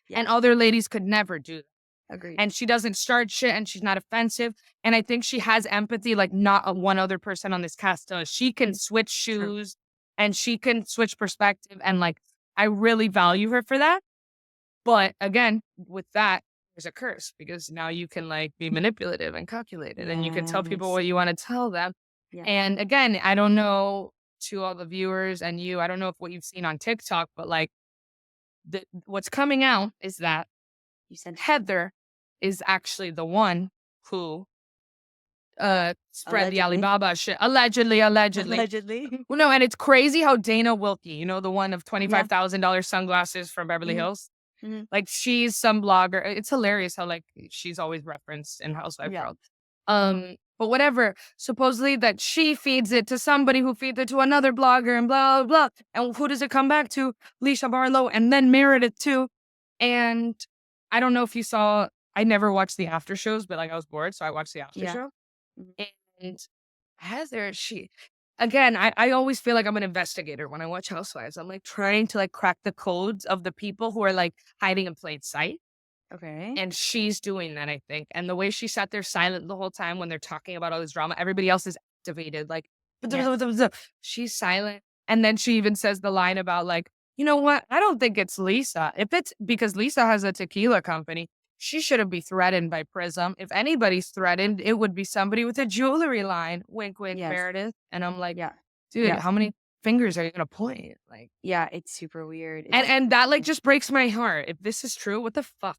Yes. And other ladies could never do that. Agreed. And she doesn't start shit and she's not offensive. And I think she has empathy like not one other person on this cast does. She can switch True. shoes and she can switch perspective. And like, I really value her for that. But again, with that, there's a curse because now you can like be manipulative and calculated and you can tell people Yes. what you want to tell them. Yes. And again, I don't know to all the viewers and you, I don't know if what you've seen on TikTok, but like what's coming out is that You said Heather is actually the one who spread the allegedly. Alibaba shit. Allegedly. Allegedly. Well, no, and it's crazy how Dana Wilkie, you know, the one of Yeah. $25,000 sunglasses from Beverly Mhm. Hills. Mhm. Like she's some blogger. It's hilarious how like she's always referenced in Housewife Yeah. World. But whatever. Supposedly that she feeds it to somebody who feeds it to another blogger and blah blah blah. And who does it come back to? Leisha Barlow and then Meredith too. And I don't know if you saw. I never watched the after shows, but like I was bored, so I watched the after Yeah. show. Mhm. And Heather, again, I always feel like I'm an investigator when I watch Housewives. I'm like trying to like crack the codes of the people who are like hiding in plain sight. Okay. And she's doing that, I think. And the way she sat there silent the whole time when they're talking about all this drama, everybody else is activated. Like, Yes. she's silent. And then she even says the line about, like, you know what? I don't think it's Lisa. If it's because Lisa has a tequila company, she shouldn't be threatened by Prism. If anybody's threatened, it would be somebody with a jewelry line. Wink, wink, Yes. Meredith. And I'm like, Yeah. dude, Yeah. how many fingers are you going to point? Like, Yeah. It's super weird. and that like just breaks my heart. If this is true, what the fuck?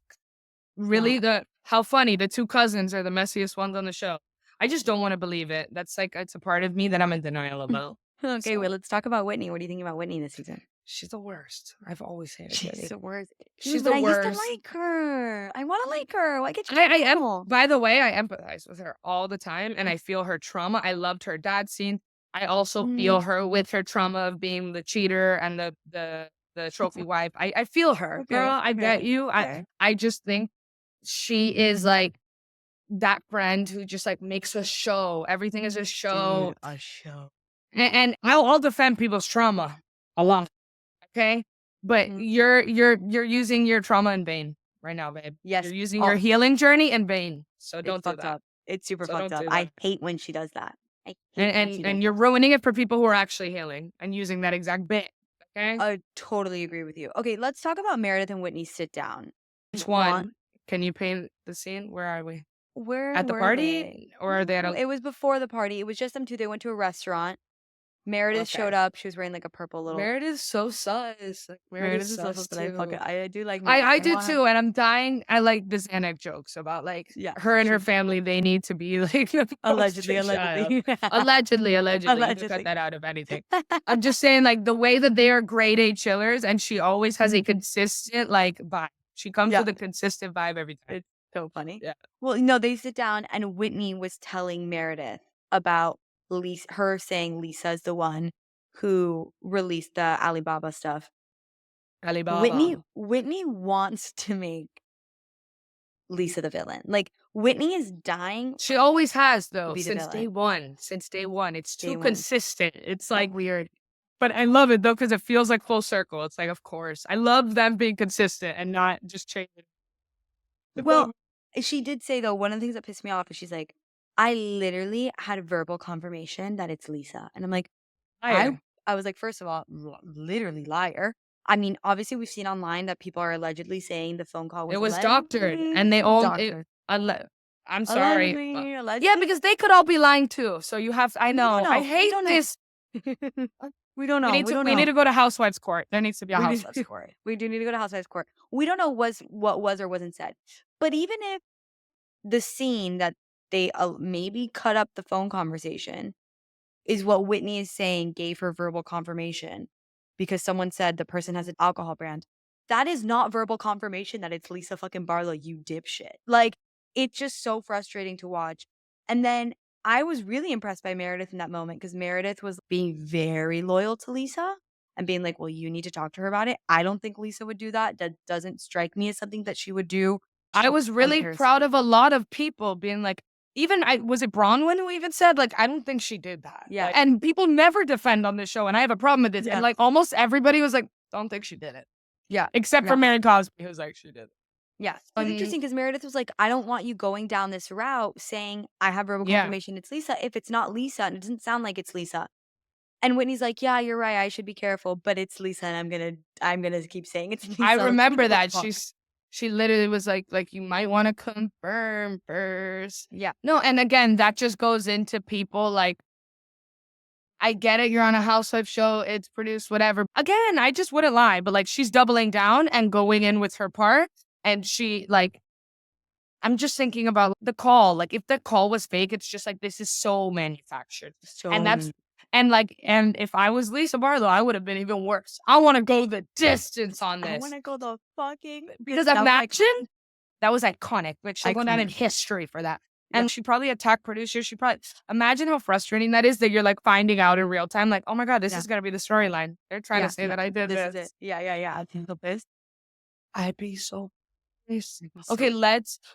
Really? No. How funny. The two cousins are the messiest ones on the show. I just don't want to believe it. That's like, it's a part of me that I'm in denial about. Okay. Well, So, let's talk about Whitney. What do you think about Whitney this season? she's the worst. I've always hated She's Whitney. the worst. She's Dude, the but I used to worst. like her. I want to like her. Why can't you I am, tell? by the way, I empathize with her all the time and I feel her trauma. I loved her dad scene. I also Mhm. feel her with her trauma of being the cheater and the trophy wife. I feel her, Okay. girl. I get Okay. you. Okay. I just think she is like that friend who just like makes a show. Everything is a show. Dude, a show. And I'll defend people's trauma a lot. Okay. But Mhm. you're using your trauma in vain right now, babe. Yes. You're using your Oh, healing journey in vain. So it's don't do fucked that. up. It's super So fucked don't up. do that. I hate when she does that. I And hate when she does and that. you're ruining it for people who are actually healing and using that exact bit. Okay. I totally agree with you. Okay, let's talk about Meredith and Whitney sit down. Which Want one? Can you paint the scene? Where are we? where At the were they? party? Or are they at No, a it was before the party. It was just them two. They went to a restaurant. Meredith showed okay. up. She was wearing like a purple little. Meredith's so sus. Like Meredith Meredith's is so sus but I fucking too. I do like Meredith. I I do want her. too, and I'm dying. I like this Anik jokes about like Yeah, her and her true. family. They need to be like the Allegedly, poster child. allegedly. Allegedly. You can cut Allegedly. that out of anything. I'm just saying, like the way that they are grade A chillers, and she always has a consistent like vibe. She comes Yeah, with a consistent vibe every time. it's so funny. Yeah, Well, no, they sit down and Whitney was telling Meredith about Lisa, her saying Lisa's the one who released the Alibaba stuff. Whitney Alibaba. Whitney wants to make Lisa the villain. Like Whitney is dying She always has to though be the since day villain. one. Since day one, it's Day too one. consistent. It's So like weird. but I love it though because it feels like full circle. It's like, of course, I love them being consistent and not just changing. Well, she did say though, one of the things that pissed me off is she's like, I literally had verbal confirmation that it's Lisa. And I'm like, I Liar. I was like, first of all, literally liar. I mean, obviously we've seen online that people are allegedly saying the phone call It was was doctored, and they it's all it. doctored. I'm sorry. Allegedly, Yeah, allegedly. because they could all be lying too. So you have. I We don't know. I know. We hate don't know. this. We don't know. We don't We need know. to go to Housewives Court. There needs to be a We do, Housewives Court. we do need to go to Housewives Court. We don't know what was or wasn't said. But even if the scene that they maybe cut up the phone conversation is what Whitney is saying gave her verbal confirmation because someone said the person has an alcohol brand. That is not verbal confirmation that it's Lisa fucking Barlow, you dipshit. Like, it's just so frustrating to watch. And then I was really impressed by Meredith in that moment because Meredith was being very loyal to Lisa and being like, well, you need to talk to her about it. I don't think Lisa would do that. That doesn't strike me as something that she would do. I She was really cares. proud of a lot of people being like, even was it Bronwyn who even said like, I don't think she did that. Yeah. And people never defend on this show, and I have a problem with this. Yeah. And like almost everybody was like, Don't think she did it. Yeah. Except for Yeah. Mary Cosby, who's like, she did it. Yeah. It's interesting because Meredith was like, I don't want you going down this route saying I have verbal Yeah. confirmation it's Lisa if it's not Lisa and it doesn't sound like it's Lisa. And Whitney's like, yeah, you're right. I should be careful, but it's Lisa and I'm gonna keep saying it's Lisa. I Let's remember move that. on. She literally was like, you might want to confirm first. Yeah. No, and again, that just goes into people like, I get it, you're on a housewife show, it's produced, whatever. Again, I just wouldn't lie, but like she's doubling down and going in with her part. And she like, I'm just thinking about the call. Like if the call was fake, it's just like this is so manufactured. And that's and if I was Lisa Barlow, I would have been even worse. I want to go the distance on I this. want to go the fucking Because imagine that was iconic. Like she'll go down in history for that. And she probably attacked producers. She probably imagine how frustrating that is that you're like finding out in real time. Like, oh my God, this is gonna be the storyline. They're trying to say that I did this. Is it. Yeah. I think the best. I'd be so pissed. Okay,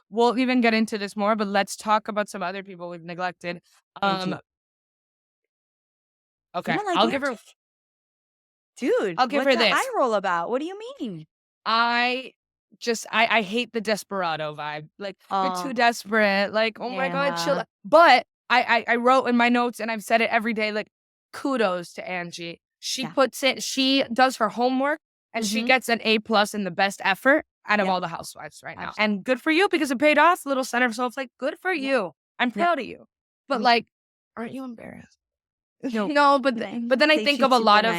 we'll even get into this more, but let's talk about some other people we've neglected. Okay, I'll give her. Dude, I'll give what's her the this. eye roll about? What do you mean? I hate the desperado vibe. Like you're too desperate. Like, oh my God, chill. But I wrote in my notes and I've said it every day, like kudos to Angie. She puts it, she does her homework and she gets an A+ in the best effort out of all the housewives right now. And good for you because it paid off. Little center of Snowflake, good for you. I'm proud of you. But like, aren't you embarrassed? No, but then I think of a lot of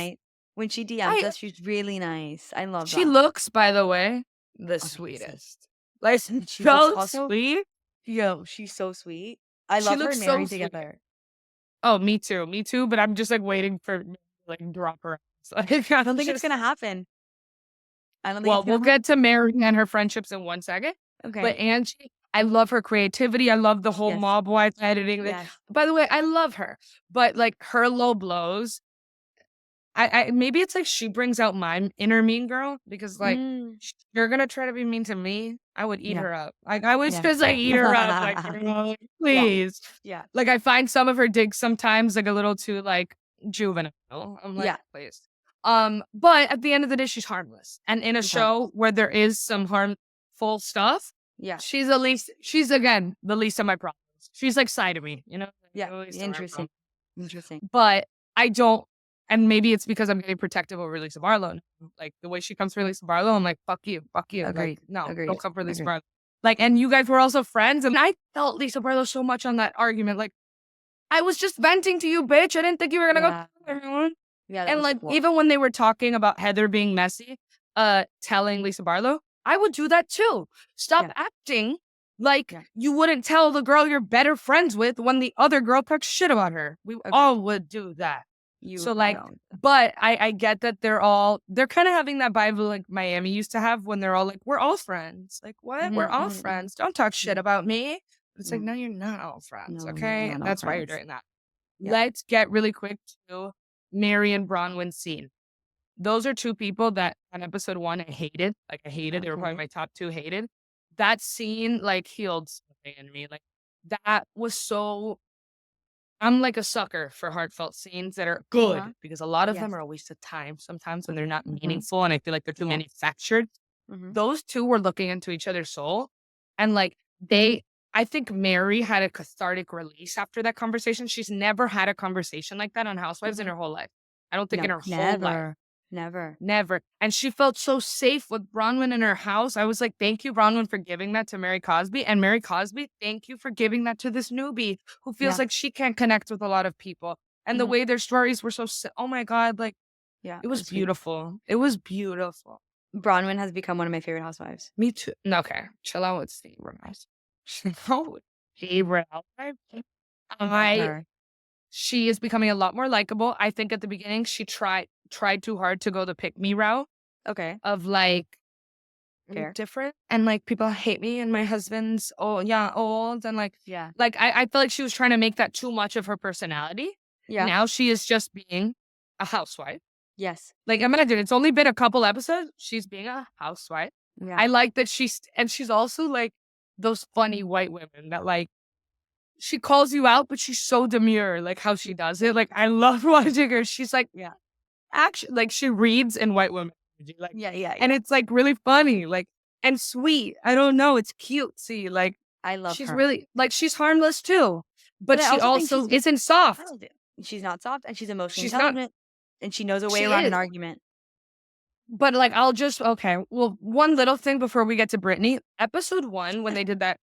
when she DMs us, she's really nice. I love that. She looks, by the way, the sweetest. Like, She so looks sweet. Yo, she's so sweet. I love her and Mary together. Oh, me too. But I'm just like waiting for like drop her. I don't think it's gonna happen. Well, we'll get to Mary and her friendships in 1 second. Okay. But Angie, I love her creativity. I love the whole mob wife editing. Yes. By the way, I love her. But like her low blows, I maybe it's like she brings out my inner mean girl because like you're gonna try to be mean to me. I would eat her up. Like I would just like eat her up. Like please. Yeah. Like I find some of her digs sometimes like a little too like juvenile. I'm like, please. But at the end of the day, she's harmless. And in a show where there is some harmful stuff, she's again the least of my problems. She's like side of me, you know? Yeah. Interesting. But I don't. And maybe it's because I'm getting protective over Lisa Barlow. Like the way she comes for Lisa Barlow, I'm like, fuck you. Agreed. Like, no, don't come for Lisa Barlow. Like, and you guys were also friends. And I felt Lisa Barlow so much on that argument. Like, I was just venting to you, bitch. I didn't think you were going to go everyone. Yeah. And like, even when they were talking about Heather being messy, telling Lisa Barlow, I would do that too. Stop acting like you wouldn't tell the girl you're better friends with when the other girl talks shit about her. We all would do that. But I get that they're kind of having that vibe like Miami used to have when they're all like, we're all friends. Like, what? We're all friends. Don't talk shit about me. It's like, no, you're not all friends. Okay. That's why you're doing that. Let's get really quick to Mary and Bronwyn's scene. Those are two people that on episode 1, I hated. Like, I hated. They were probably my top 2 hated. That scene, like, healed something in me. Like, that was so... I'm like a sucker for heartfelt scenes that are good because a lot of them are a waste of time sometimes when they're not meaningful and I feel like they're too manufactured. Those two were looking into each other's soul and like I think Mary had a cathartic release after that conversation. She's never had a conversation like that on Housewives in her whole life. I don't think in her whole life. Never. And she felt so safe with Bronwyn in her house. I was like, thank you, Bronwyn, for giving that to Mary Cosby. And Mary Cosby, thank you for giving that to this newbie who feels like she can't connect with a lot of people. And the way their stories were so, oh my God, like, it was beautiful. It was beautiful. Bronwyn has become one of my favorite housewives. Me too. Okay. Chill out with favorite housewives. Favorite housewife. She is becoming a lot more likable. I think at the beginning she tried too hard to go the pick me route. Okay. Of like different and like people hate me and my husband's old and like like I feel like she was trying to make that too much of her personality. Yeah. Now she is just being a housewife. Yes. Like imagine it's only been a couple episodes. She's being a housewife. Yeah. I like that she's also like those funny white women that like she calls you out, but she's so demure, like how she does it. Like I love watching her. She's like, actually, like she reads in white women. like, Yeah, yeah, and yeah. it's like really funny, like, and sweet. I don't know. It's cutesy. Like, I love she's her. really like she's harmless too, But but I she also think also she's isn't soft. talented. She's not soft and she's emotionally She's not. intelligent and she knows her way She around an is. argument. But like, I'll just okay. Well, one little thing before we get to Brittany. Episode 1, when they did that,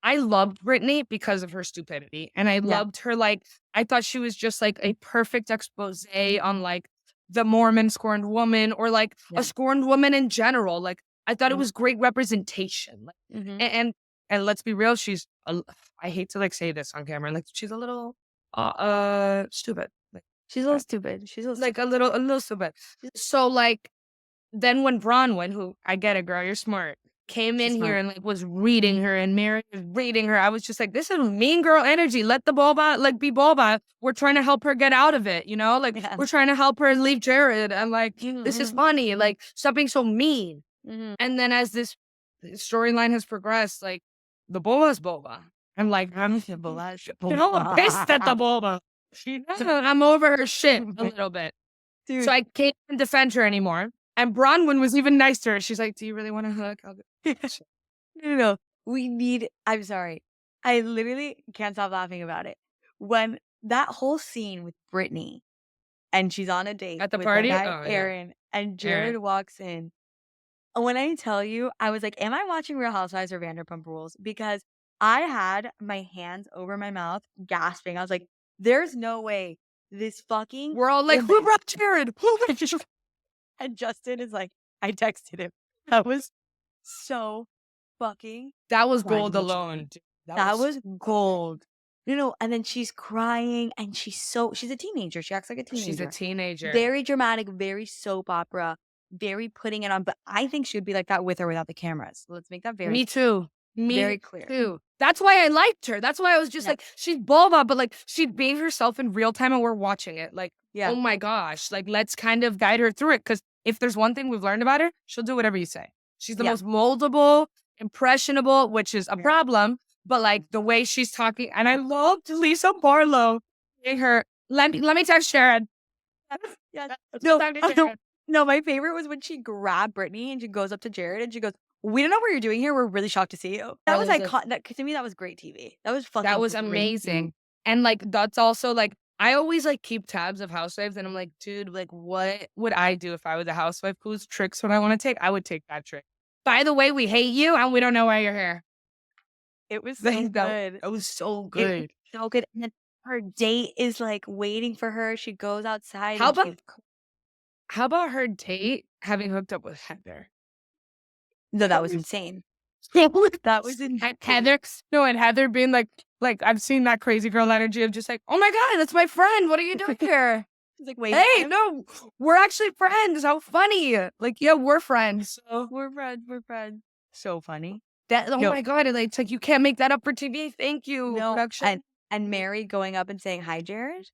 I loved Brittany because of her stupidity, and I Yeah, loved her, like I thought she was just, like, a perfect expose on, like, the Mormon scorned woman or, like, a yeah. scorned woman in general, like, I thought it Mhm, was great representation, like, mhm. a and let's be real, she's a l I hate to, like, say this on camera, like, she's a little, stupid, She's a little stupid. She's a little like, stupid. a little stupid. So, like, then when Bronwyn, who I get it, girl, you're smart, came in She's here smart. and like was reading her and Mary was reading her, I was just like, this is mean girl energy. Let the Boba like be Boba. We're trying to help her get out of it, you know? Like Yeah. we're trying to help her leave Jared. And like, this is Mhm, funny. Like, stop being so mean. mhm. And then as this storyline has progressed, like the Boba's Boba. I'm like, you know, I'm pissed at the Boba. I'm over her shit a little bit. So Dude. I can't even defend her anymore. And Bronwyn was even nice to her. She's like, "Do you really want a hug?" I'll go. No, no, no. I'm sorry. I literally can't stop laughing about it. When that whole scene with Brittany and she's on a date At the with that party? guy, Oh, yeah. Aaron, and Aaron. Jared walks in. When I tell you, I was like, am I watching Real Housewives or Vanderpump Rules? Because I had my hands over my mouth, gasping. I was like, there's no way this fucking We're all like, "Who woman. brought Jared? Who brought Jared?" And Justin is like, I texted him. That was so fucking That was gold funny. alone, dude. That That was was gold. And then she's crying and she's a teenager. She acts like a she's a teenager. teenager. Very dramatic, very soap opera, very putting it on. But I think she would be like that with or without the cameras. Let's make that Me too. very Me clear. too. That's why I liked her. That's why I was just Yeah. like, she's Bulba, but like she'd be herself in real time and we're watching it. Like, Yeah. oh my gosh. Like, let's kind of guide her through it. Cause if there's one thing we've learned about her, she'll do whatever you say. She's the Yeah. most moldable, impressionable, which is a Very. problem. But like the way she's talking, and I loved Lisa Barlow saying her, let me text Sharon. Yes. Let's No, talk to oh, no, Sharon. no, my favorite was when she grabbed Brittany and she goes up to Jared and she goes, "We don't know what you're doing here. We're really shocked to see you." That was Really good. iconic. To me, that was great TV. That was That fucking was great TV. amazing. And, like, that's also, like I always, like, keep tabs of housewives, and I'm like, "Dude, like, what would I do if I was a housewife? Whose tricks would I wanna take? I would take that trick. By the way, we hate you, and we don't know why you're here." It was so Like, that good. that was so It was good. so good. And then her date is like waiting for her. She goes outside How and about she's how about her date having hooked up with Heather? no, that That was was insane. that was That was insane. Heather no, and Heather being like, I've seen that crazy girl energy of just like, "Oh my god, that's my friend. What are you doing here?" She's like, wave Hey, at him. no, we're actually friends. How funny. Like, yeah, we're friends. So, We're friends. We're friends. So funny. that, oh No, my God. And it's like, you can't make that up for TV. Thank you, no. production. And Mary going up and saying, "Hi, Jared."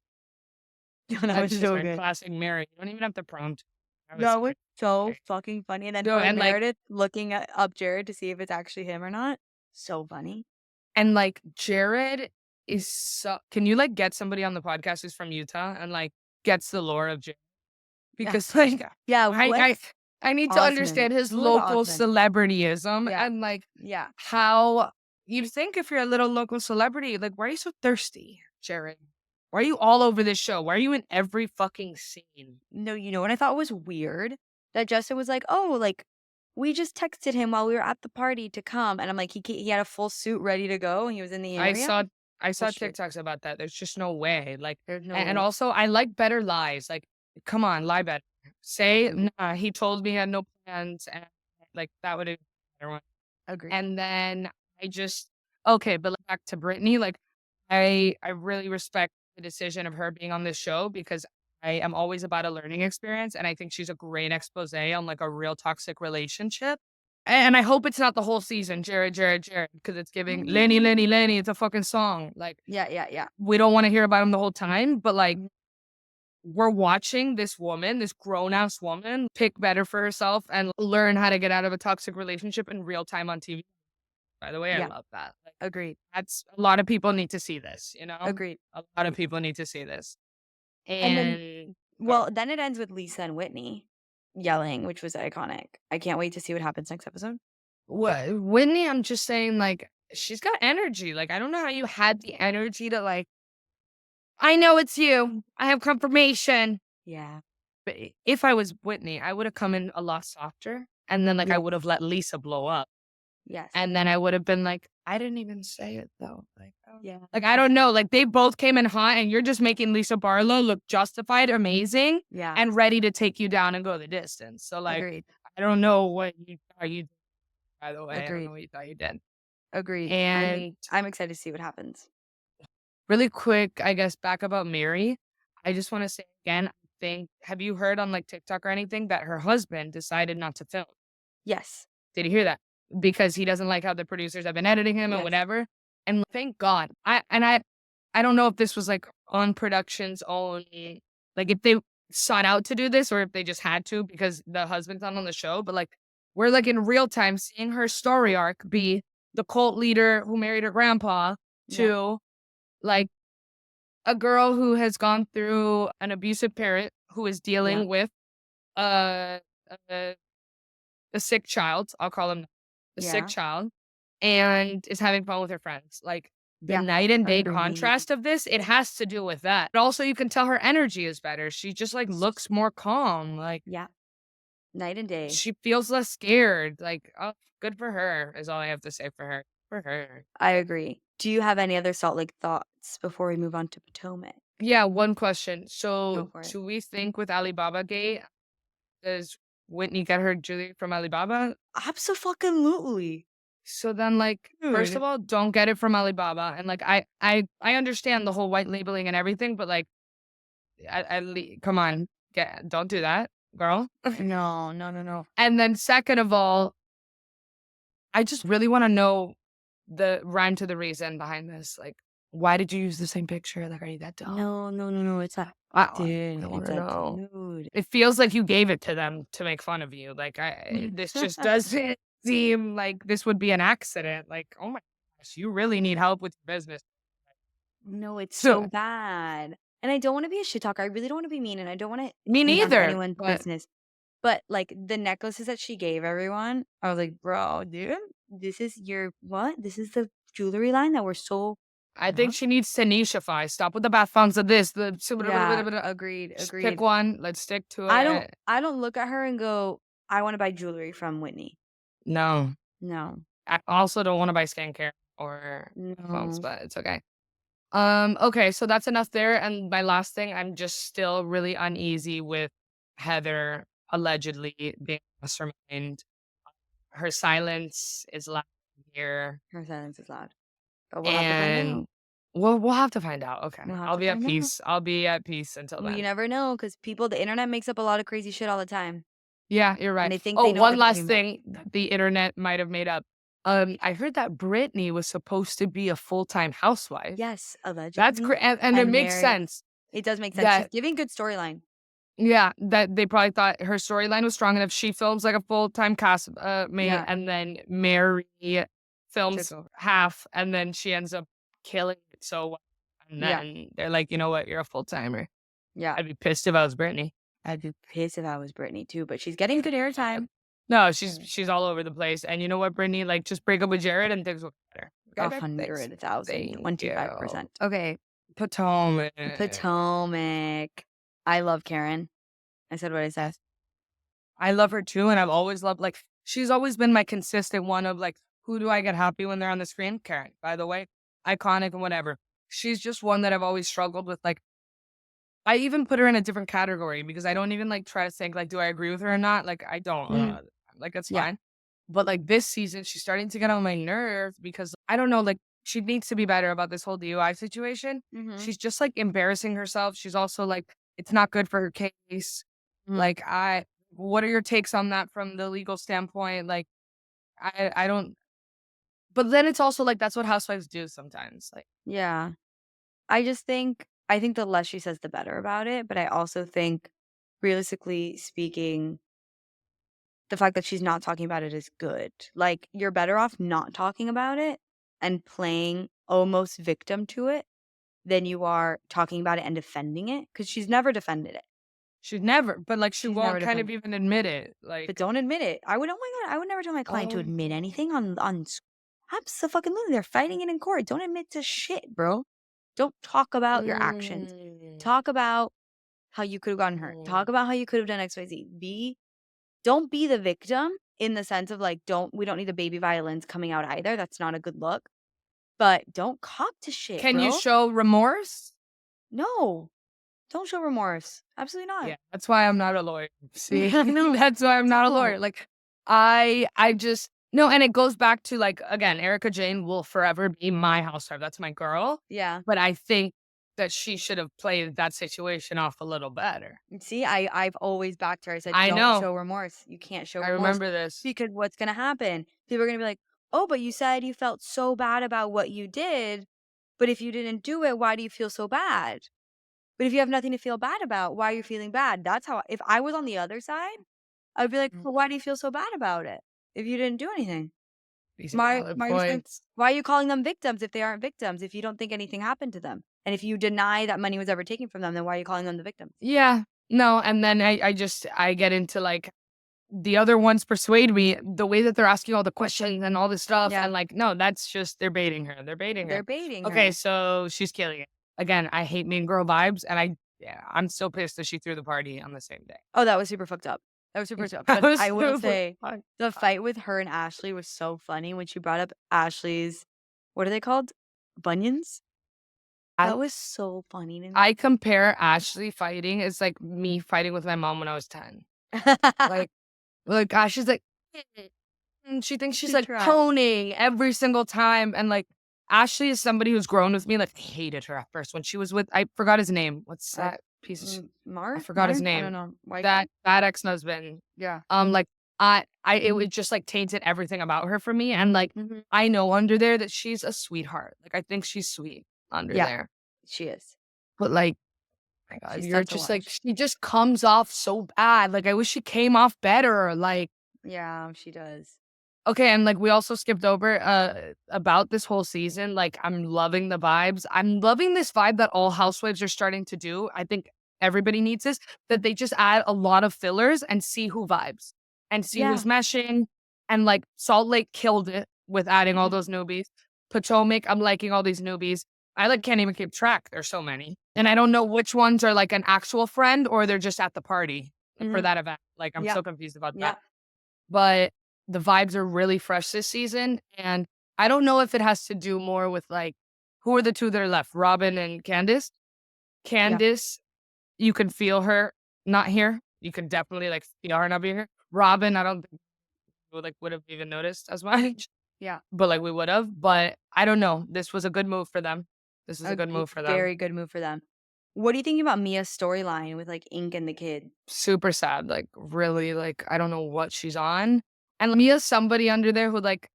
No, that That's was just so my good. classic Mary. You don't even have to prompt. That was That was so great. fucking funny. And then No, her and and like, Meredith looking up Jared to see if it's actually him or not. So funny. Jared is so, can you like get somebody on the podcast who's from Utah and like gets the lore of Jared? Yeah. Because like, Yeah. I, What? I, I need to Osmond. understand his Who was local Osmond? celebrityism Yeah. and like Yeah. how you'd think if you're a little local celebrity, like, why are you so thirsty, Jared? Why are you all over this show? Why are you in every fucking scene? No, you know what I thought was weird? That Justin was like, "Oh, like, we just texted him while we were at the party to come." And I'm like, he had a full suit ready to go and he was in the I area? saw I saw Bullshit. TikToks about that. There's just no way. Like, There's no and way. also I like better lies. Like, come on, lie better. Say, nah, he told me he had no plans, and like that would have been a better one. Agreed. And then I just okay, but like, back to Brittany, like I really respect the decision of her being on this show because I am always about a learning experience, and I think she's a great expose on like a real toxic relationship. And I hope it's not the whole season, Jared, Jared, Jared, because it's giving Lenny, Lenny, Lenny. It's a fucking song. Like, Yeah, yeah, yeah. we don't want to hear about him the whole time, but like, we're watching this woman, this grown ass woman, pick better for herself and learn how to get out of a toxic relationship in real time on TV. By the way, I Yeah. love that. Like, Agreed. that's a lot of people need to see this, you know? Agreed. A lot of people need to see this. And then And well, then it ends with Lisa and Whitney. yelling, which was iconic. I can't wait to see what happens next episode. Whitney, I'm just saying, like, she's got energy. Like, I don't know how you had the energy to, like, I know it's you. I have confirmation. Yeah. But if I was Whitney, I would have come in a lot softer. And then, like, I Yeah. would have let Lisa blow up. Yes. And then I would have been like, I didn't even say it though. Like, oh. Yeah. Like, I don't know. Like, they both came in hot and you're just making Lisa Barlow look justified, amazing, Yeah. and ready to take you down and go the distance. So, like, Agreed. I don't know what you thought you did, by the way. I don't know Agreed. what you thought you did. Agreed. And I'm excited to see what happens. really quick, I guess, back about Mary. I just want to say again, I think, have you heard on like TikTok or anything that her husband decided not to film? Yes. Did you hear that? Because he doesn't like how the producers have been editing him and Yes. whatever. And thank God. I don't know if this was like on production's own, like if they sought out to do this or if they just had to because the husband's not on the show. But like we're like in real time seeing her story arc be the cult leader who married her grandpa Yeah. to like a girl who has gone through an abusive parent who is Yeah. dealing with uh, a a sick child. I'll call him a sick Yeah. child, and is having fun with her friends. Like the Yeah. night and day Agreed. contrast of this, it has to do with that. But also, you can tell her energy is better. She just like looks more calm. Like Yeah. Night and day. she feels less scared. Like, oh, good for her is all I have to say for her. For her. I agree. Do you have any other Salt Lake thoughts before we move on to Potomac? Yeah, one question. Go So, for it. do we think with Alibaba Gate, does Whitney get her jewelry from Alibaba? Absolutely. So then, like, first Dude. of all, don't get it from Alibaba, and like, I understand the whole white labeling and everything, but like, come on, don't do that, girl. No, no, no, no. And then second of all, I just really want to know the rhyme to the reason behind this. Like, why did you use the same picture? Like, are you that dumb? No, no, no, no. It's a I dude. want It's to a know. dude. It feels like you gave it to them to make fun of you. Like, this just doesn't seem like this would be an accident. Like, oh my gosh, you really need help with your business. No, it's so So, bad. And I don't want to be a shit talker. I really don't want to be mean and I don't want to me come down to neither. anyone's But business. But like the necklaces that she gave everyone, I was like, bro, dude, this is your what? This is the jewelry line that we're so I think huh? she needs to nicheify. Stop with the bath bombs of this. Yeah, agreed, Just pick agreed. one. Let's stick to I don't it. I don't look at her and go, I want to buy jewelry from Whitney. No. No. I also don't want to buy skincare or phones, No. but it's okay. Okay, so that's enough there. And my last thing, I'm just still really uneasy with Heather allegedly being a mastermind. Her silence is loud here. Her silence is loud. But we'll have to find And out. we'll have to find out. Okay. We'll have I'll to be at find out. peace. I'll be at peace until Well, you then. never know because the internet makes up a lot of crazy shit all the time. Yeah, you're And right. they think Oh, they know what one they're talking last about. thing that the internet might have made up. I heard that Britney was supposed to be a full-time housewife. Yes, That's allegedly. great, and it And makes married. sense It does make sense. She's that giving good storyline. yeah, that they probably thought her storyline was strong enough. She films like a full-time cast mate, Yeah. and then Mary Took films over. half, and then she ends up killing it so well. And Yeah. then they're like, you know what, you're a full-timer. Yeah. I'd be pissed if I was Britney. I'd be pissed if I was Britney too, but she's getting good airtime. No, she's all over the place. And you know what, Brittany? Like, just break up with Jared and things will get better. Okay, thanks. 100,000, Thank you. 25%. Okay. Potomac. Potomac. I love Karen. I said what I said. I love her too, and I've always loved like she's always been my consistent one of like, who do I get happy when they're on the screen? Karen, by the way. Iconic and whatever. She's just one that I've always struggled with. Like, I even put her in a different category because I don't even like try to think like, do I agree with her or not? Like, I don't. Mhm. Like, it's Yeah. fine. But like this season, she's starting to get on my nerves because I don't know, like she needs to be better about this whole DUI situation. Mhm. She's just like embarrassing herself. She's also like, it's not good for her case. Mhm. Like, what are your takes on that from the legal standpoint? Like, I don't. But then it's also like that's what housewives do sometimes. Like, Yeah. I think the less she says, the better about it. But I also think, realistically speaking, the fact that she's not talking about it is good. Like, you're better off not talking about it and playing almost victim to it than you are talking about it and defending it because she's never defended it. She's never, but like she She's never won't kind of defended. even admit it. But Like, don't admit it. I would, oh my God, I would never tell my client to oh, admit anything on abso-fucking-lutely. They're fighting it in court. Don't admit to shit, bro. Don't talk about your actions. mm, Talk about how you could have gotten hurt. mm. Talk about how you could have done XYZ. Don't be the victim in the sense of like, we don't need the baby violins coming out either. That's not a good look. But don't cop to shit, Can you bro. show remorse? No. Don't show remorse. Absolutely not. Yeah, that's why I'm not a lawyer. See, No. that's why I'm not a lawyer. Don't. Like, I just no, and it goes back to like again, Erica Jane will forever be my housewife. That's my girl. Yeah. But I think that she should have played that situation off a little better. See, I've always backed her. I said, I don't know. show remorse. You can't show I remorse remember this. because what's gonna happen? People are gonna be like, oh, but you said you felt so bad about what you did. But if you didn't do it, why do you feel so bad? But if you have nothing to feel bad about, why are you feeling bad? That's how, if I was on the other side, I'd be like, Mm, well, why do you feel so bad about it if you didn't do anything? these are valid Why are you saying, points. why are you calling them victims if they aren't victims? If you don't think anything happened to them, and if you deny that money was ever taken from them, then why are you calling them the victims? Yeah. No, and then I get into like the other ones persuade me the way that they're asking all the questions and all this stuff. Yeah, And like, no, that's just they're baiting her. They're baiting they're her. baiting Okay, her. so she's killing it. Again, I hate mean girl vibes, and yeah, I'm still pissed that she threw the party on the same day. Oh, that was super fucked up. That was super fucked up. That But was I will super say fun. the fight with her and Ashley was so funny when she brought up Ashley's, what are they called? Bunions? I That was so funny to me. I compare Ashley fighting as like me fighting with my mom when I was 10. Like Ashley's like, she thinks she's She like tried. ponying every single time. And like Ashley is somebody who's grown with me. Like I hated her at first when she was with, I forgot his name. What's Uh, that piece of shit? I Mar? forgot his Mar? I don't name. know. White guy? That ex-husband. Yeah. Like it would just like tainted everything about her for me. And like, Mhm. I know under there that she's a sweetheart. Like I think she's sweet under Yeah, there. she is. But like, my God, She's you're tough to just like, watch. she just comes off so bad. Like I wish she came off better. Like, Yeah, she does. okay, and, like, we also skipped over, about this whole season, like, I'm loving the vibes. I'm loving this vibe that all housewives are starting to do. I think everybody needs this, that they just add a lot of fillers and see who vibes, and see Yeah. who's meshing, and, like, Salt Lake killed it with adding all Mhm. those newbies. Potomac, I'm liking all these newbies. I, like, can't even keep track, there's so many, and I don't know which ones are, like, an actual friend or they're just at the party for Mhm. that event. Like, I'm Yeah. so confused about Yeah. that. But the vibes are really fresh this season, and I don't know if it has to do more with, like, who are the 2 that are left? Robin and Candace? Yeah. Candace, you can feel her not here. You can definitely, like, feel her not being here. Robin, I don't think we, like, would have even noticed as much, Yeah. but, like, we would have, but I don't know. This was a good move for them. This is a A good g move for them. very good move for them. What do you think about Mia's storyline with, like, Ink and the kid? Super sad, like, really, like, I don't know what she's on, and Mia's somebody under there who, like,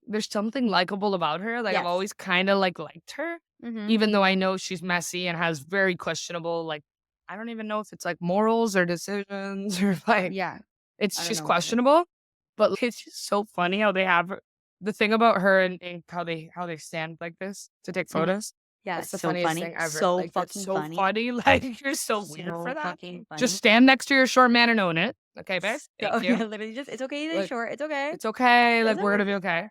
there's something likable about her, like, I've Yes. always kinda, like, liked her, Mhm. even though I know she's messy and has very questionable, like, I don't even know if it's, like, morals or decisions or, like, Yeah. I don't she's know what it is. questionable, but like, it's just so funny how they have her the thing about her and how they stand like this to take Mhm. photos. Yeah, That's it's the so funniest funny. thing ever. So Like, that's fucking so funny. funny, like, you're so weird for So that. fucking Just funny. stand next to your short man and own it. Okay, babe? So Thank yeah, you. literally just, "It's okay, they Like, short. It's okay. it's okay, like, It's we're gonna okay." be okay.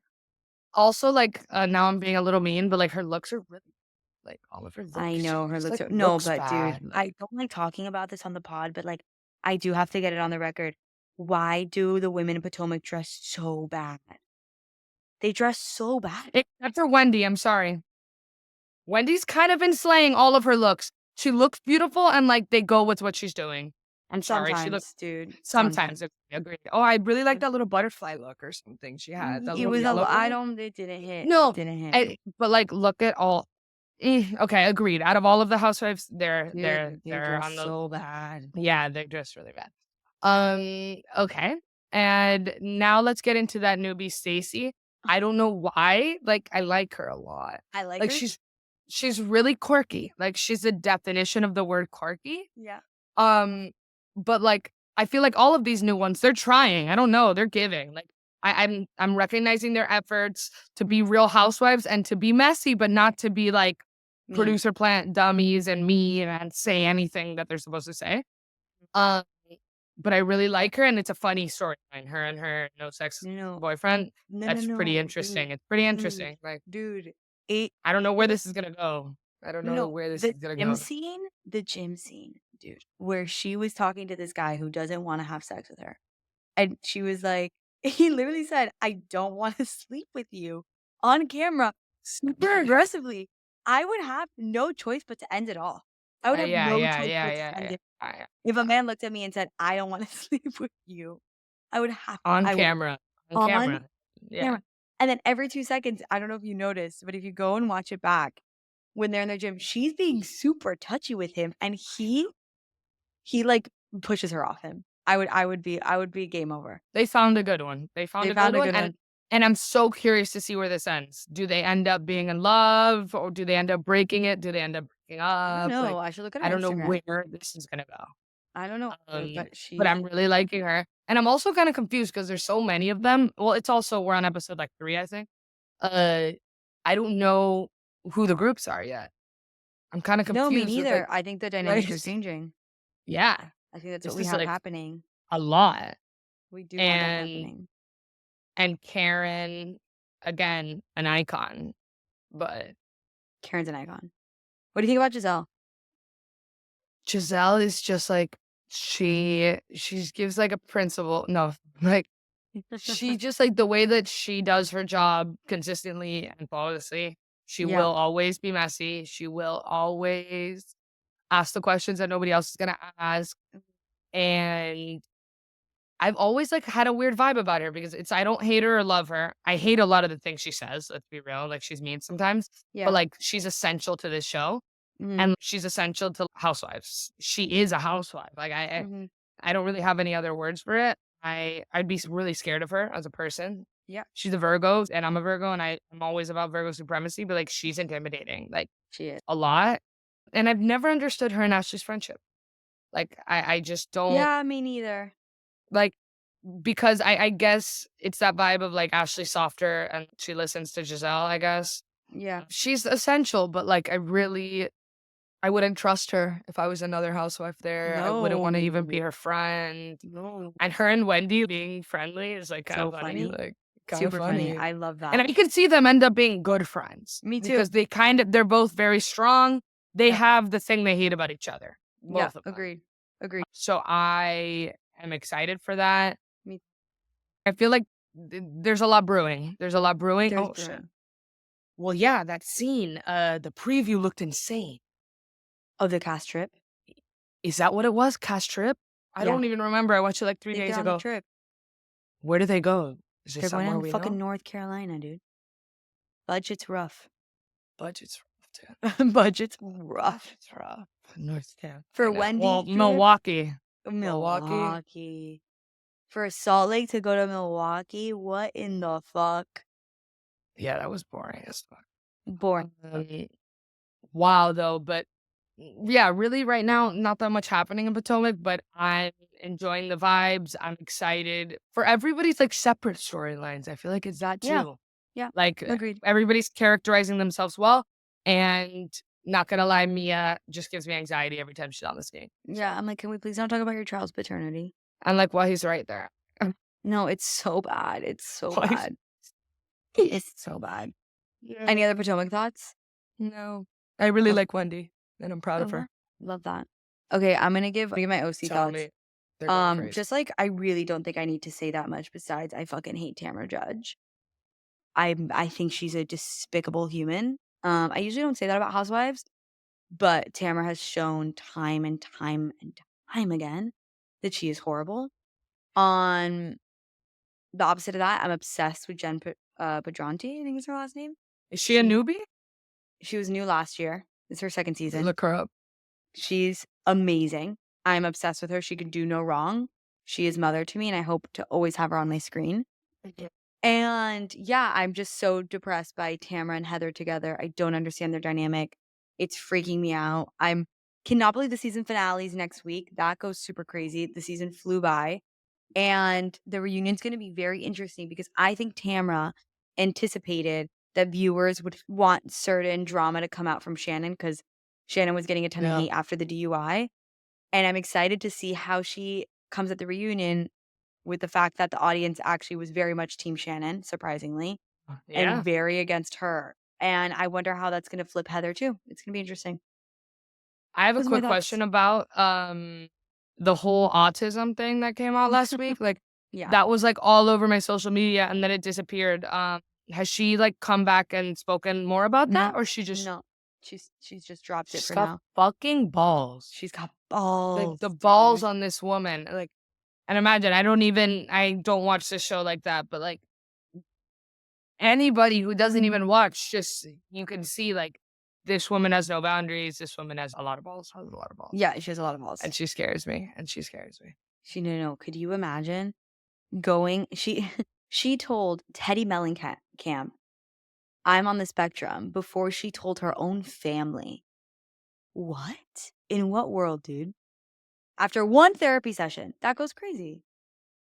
Also, like, now I'm being a little mean, but, like, her looks are really like, all of her I looks, she know her just, looks like, are no, looks but dude, bad, like I don't like talking about this on the pod, but, like, I do have to get it on the record. Why do the women in Potomac dress so bad? They dress so bad. except for Wendy, I'm sorry. Wendy's kind of been slaying all of her looks. She looks beautiful and, like, they go with what she's doing. I'm sorry, she looks Sometimes, dude, sometimes, sometimes. agreed. Oh, I really like that little butterfly look or something she had, that It little was a lo yellow I one. don't it didn't hit. It No, didn't hit. but, like, look at all okay, agreed. Out of all of the housewives, they're they're Dude, they they're dress on the so bad. yeah, they're just really bad. Okay. And now let's get into that newbie Stacy. I don't know why, like, I like her a lot. I like Like, her. she's really quirky. Like, she's the definition of the word quirky. Yeah. Um, but, like, I feel like all of these new ones, they're trying. I don't know, they're giving. Like, I'm recognizing their efforts to be real housewives and to be messy, but not to be, like, Mean. producer plant dummies and mean and say anything that they're supposed to say. Um, but I really like her, and it's a funny storyline, her and her no sex No, boyfriend. That's pretty no, dude, interesting. It's pretty dude, interesting. Like, dude. It I don't know where this is gonna go. I don't know no, where this is gonna go. the gym scene, dude, where she was talking to this guy who doesn't wanna have sex with her, and she was like he literally said, "I don't wanna sleep with you," on camera, super aggressively. I would have no choice but to end it all. I would have Yeah, no yeah, choice yeah, but to yeah, end yeah. it. I If a man looked at me and said, "I don't wanna sleep with you," On I would camera, on on camera. Yeah. camera. And then every 2 seconds, I don't know if you noticed, but if you go and watch it back, when they're in the gym, she's being super touchy with him, and like, pushes her off him. I would be game over. They found a good one. They found They a good found a one, good one. and I'm so curious to see where this ends. Do they end up being in love, or do they end up breaking it? Do they end up breaking I don't up? know, Like, I should look at her I don't know Instagram. where this is gonna go. I don't know, Um, but but she's I'm really liking her, and I'm also kinda confused because there's so many of them. Well, it's also we're on episode, like, 3, I think. Uh, I don't know who the groups are yet. I'm kinda no, me confused with, neither. I think the like dynamics are changing. yeah, I think that's what this we is, have like, happening. a lot, We do have that and happening. Karen, again, an icon, but Karen's an icon. What do you think about Giselle? Giselle is just, like, she gives, like, a principal no, like, she just, like, the way that she does her job consistently and flawlessly, she Yeah. will always be messy, she will always ask the questions that nobody else is gonna ask, and I've always, like, had a weird vibe about her because I don't hate her or love her. I hate a lot of the things she says, let's be real, like, she's mean sometimes, but, Yeah. like, she's essential to this show, Mhm. and she's essential to housewives. She is a housewife, like, Mhm. I don't really have any other words for it. I'd be really scared of her as a person. Yeah, She's a Virgo, and I'm a Virgo, and I'm always about Virgo supremacy, but, like, she's intimidating, like, she is. a lot, and I've never understood her and Ashley's friendship. Like, I just don't Yeah, me neither. like, because I guess it's that vibe of, like, Ashley's softer and she listens to Giselle, I guess. Yeah. She's essential, but, like, I wouldn't trust her if I was another housewife there. I wouldn't wanna even No. be her friend. No. And her and Wendy being friendly is, like, kinda So funny, funny. like, kinda Super funny. funny. I love And that. I could see them end up being good friends Me too. because they're both very strong. They Yep. have the thing they hate about each other, Yeah, both of them. agreed. Agreed. So I am excited for that. Me I feel like there's a lot brewing. There's a lot brewing. there's Oh, shit. brewing. Well, yeah, that scene, the preview looked insane. Oh, the cast trip? Is that what it was? Cast trip? I Yeah. don't even remember. I watched it like I 3 think days they're on a ago. trip. Where do they go? Is it They're going somewhere on we fucking know? North Carolina, dude. Budget's rough. Budget's rough, Budget's dude. rough. Budget's rough. North For Carolina. Well, Wendy's trip, Milwaukee. Milwaukee? Milwaukee. For Salt Lake to go to Milwaukee, what in the fuck? Yeah, that was boring as fuck. Boring. Um, wow, though, but yeah, really right now, not that much happening in Potomac, but I'm enjoying the vibes. I'm excited for everybody's like separate storylines. I feel like it's that Yeah. too. Yeah. Like Agreed. everybody's characterizing themselves well, and not gonna lie, Mia just gives me anxiety every time she's on the screen. Yeah. I'm like, can we please not talk about your child's paternity? I'm like, well, he's right there. No, it's so bad. It's so Why is- bad. It's so bad. Yeah. Any other Potomac thoughts? No, I really Oh, like Wendy, and I'm proud of love her. that. Love that. Okay, I'm gonna give my OC Tell thoughts. me, they're going crazy. Just like I really don't think I need to say that much besides I fucking hate Tamara Judge. I think she's a despicable human. I usually don't say that about housewives, but Tamara has shown time and time and time again that she is horrible. On the opposite of that, I'm obsessed with Pedranti, I think is her last name. Is she a She newbie? she was new last year. It's her second season. Look her up. She's amazing. I'm obsessed with her. She can do no wrong. She is mother to me, and I hope to always have her on my screen. And yeah, I'm just so depressed by Tamara and Heather together. I don't understand their dynamic. It's freaking me out. I'm cannot believe the season finale is next week. That goes super crazy. The season flew by. And the reunion's going to be very interesting because I think Tamra anticipated that viewers would want certain drama to come out from Shannon because Shannon was getting a ton of Yeah. hate after the DUI. and I'm excited to see how she comes at the reunion with the fact that the audience actually was very much team Shannon, surprisingly, and Yeah. very against her, and I wonder how that's gonna flip Heather too. It's gonna be interesting. I have a Those are my quick thoughts. question about, the whole autism thing that came out last week. Like, Yeah. that was, like, all over my social media, and then it disappeared. Has she, like, come back and spoken more about that, No, or she just no. She's just dropped it she's for got now. fucking balls. She's got Like, the balls, balls dude. on this woman, like and imagine, I don't watch this show like that, but, like, anybody who doesn't even watch, just you can see, like, this woman has no boundaries, this woman has a lot of balls, has a lot of balls, Yeah, she has a lot of balls. and she scares me, and she scares me. She no, no. Could you imagine going she she told Teddy Mellencamp, "I'm on the spectrum," before she told her own family. What? In what world, dude? After one therapy session. That goes crazy.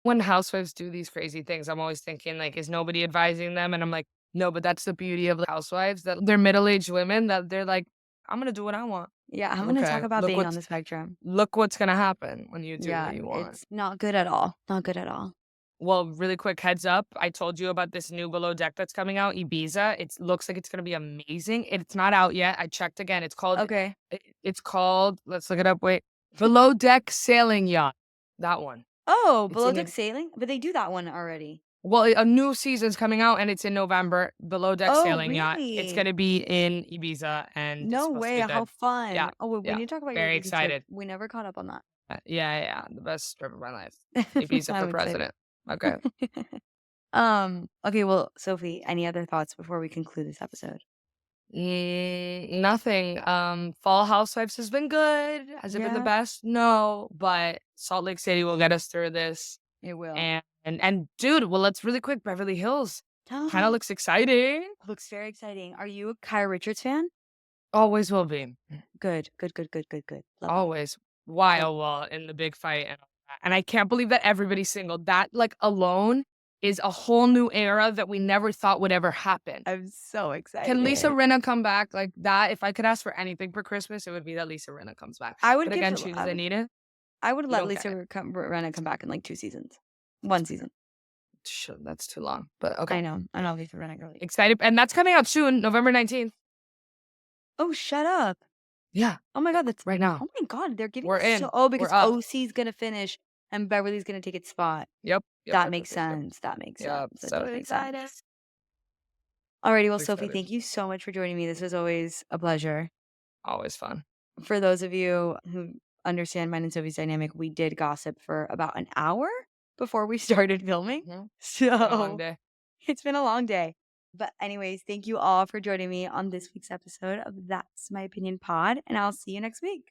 When housewives do these crazy things, I'm always thinking, like, is nobody advising them? And I'm like, no, but that's the beauty of the housewives, that they're middle-aged women that they're like, I'm gonna do what I want. Yeah, I'm gonna talk Okay, about being on the spectrum. look what's gonna happen when you do Yeah, what you want. it's not good at all. Not good at all. Well, really quick heads up, I told you about this new Below Deck that's coming out, Ibiza. It looks like it's gonna be amazing. It's not out yet. I checked again. Okay. It's called, let's look it up. Wait. Below Deck Sailing Yacht. That one. Oh, It's below in deck the sailing? But they do that one already. well, a new season's coming out and it's in November. Below Deck Oh, Sailing Yacht. It's really? gonna be in Ibiza and it's No supposed to way. be How good. Yeah. fun. Oh, we Yeah. need to talk about your Very Ibiza trip. excited. We never caught up on that. Yeah, yeah, yeah. The best trip of my life. Ibiza for I'm excited. president. Okay. Okay, well, Sophie, any other thoughts before we conclude this episode? Nothing. Fall Housewives has been good. Has it been the Yeah, best? No, but Salt Lake City will get us through this. it will. And dude, well, let's really quick. Beverly Hills kind of looks exciting. Looks very exciting. Are you a Kyle Richards fan? Always will be. Good, good, good, good, good, good. Love it. Always. Why? Love Oh well, in the big fight and all that. And I can't believe that everybody's single. That like alone is a whole new era that we never thought would ever happen. I'm so Can Lisa excited. Rinna come back like that? If I could ask for anything for Christmas, it would be that Lisa Rinna comes back. I would But give again, her she I doesn't would need it. I would You let don't Lisa care. Rinna come back in like 2 seasons. 1 season. That's too long. But I okay. know. I'm not Lisa Rinna girly. Excited. And that's coming out soon, November 19th. Oh, shut up. Yeah, Oh my god, that's right now. oh my god, they're giving We're us so in. oh, We're because up. OC's gonna finish and Beverly's gonna take its spot. Yep. Yep. That Yep. Yep. makes Yep. Yep. sense. That makes sense. Yep. That So does make sense. excited. Alrighty, well, So Sophie, excited. thank you so much for joining me. This was always a pleasure. Always fun. For those of you who understand mine and Sophie's dynamic, we did gossip for about an hour before we started filming. Mhm. Been a long So day. it's been a long day. But, anyways, thank you all for joining me on this week's episode of That's My Opinion Pod, and I'll see you next week.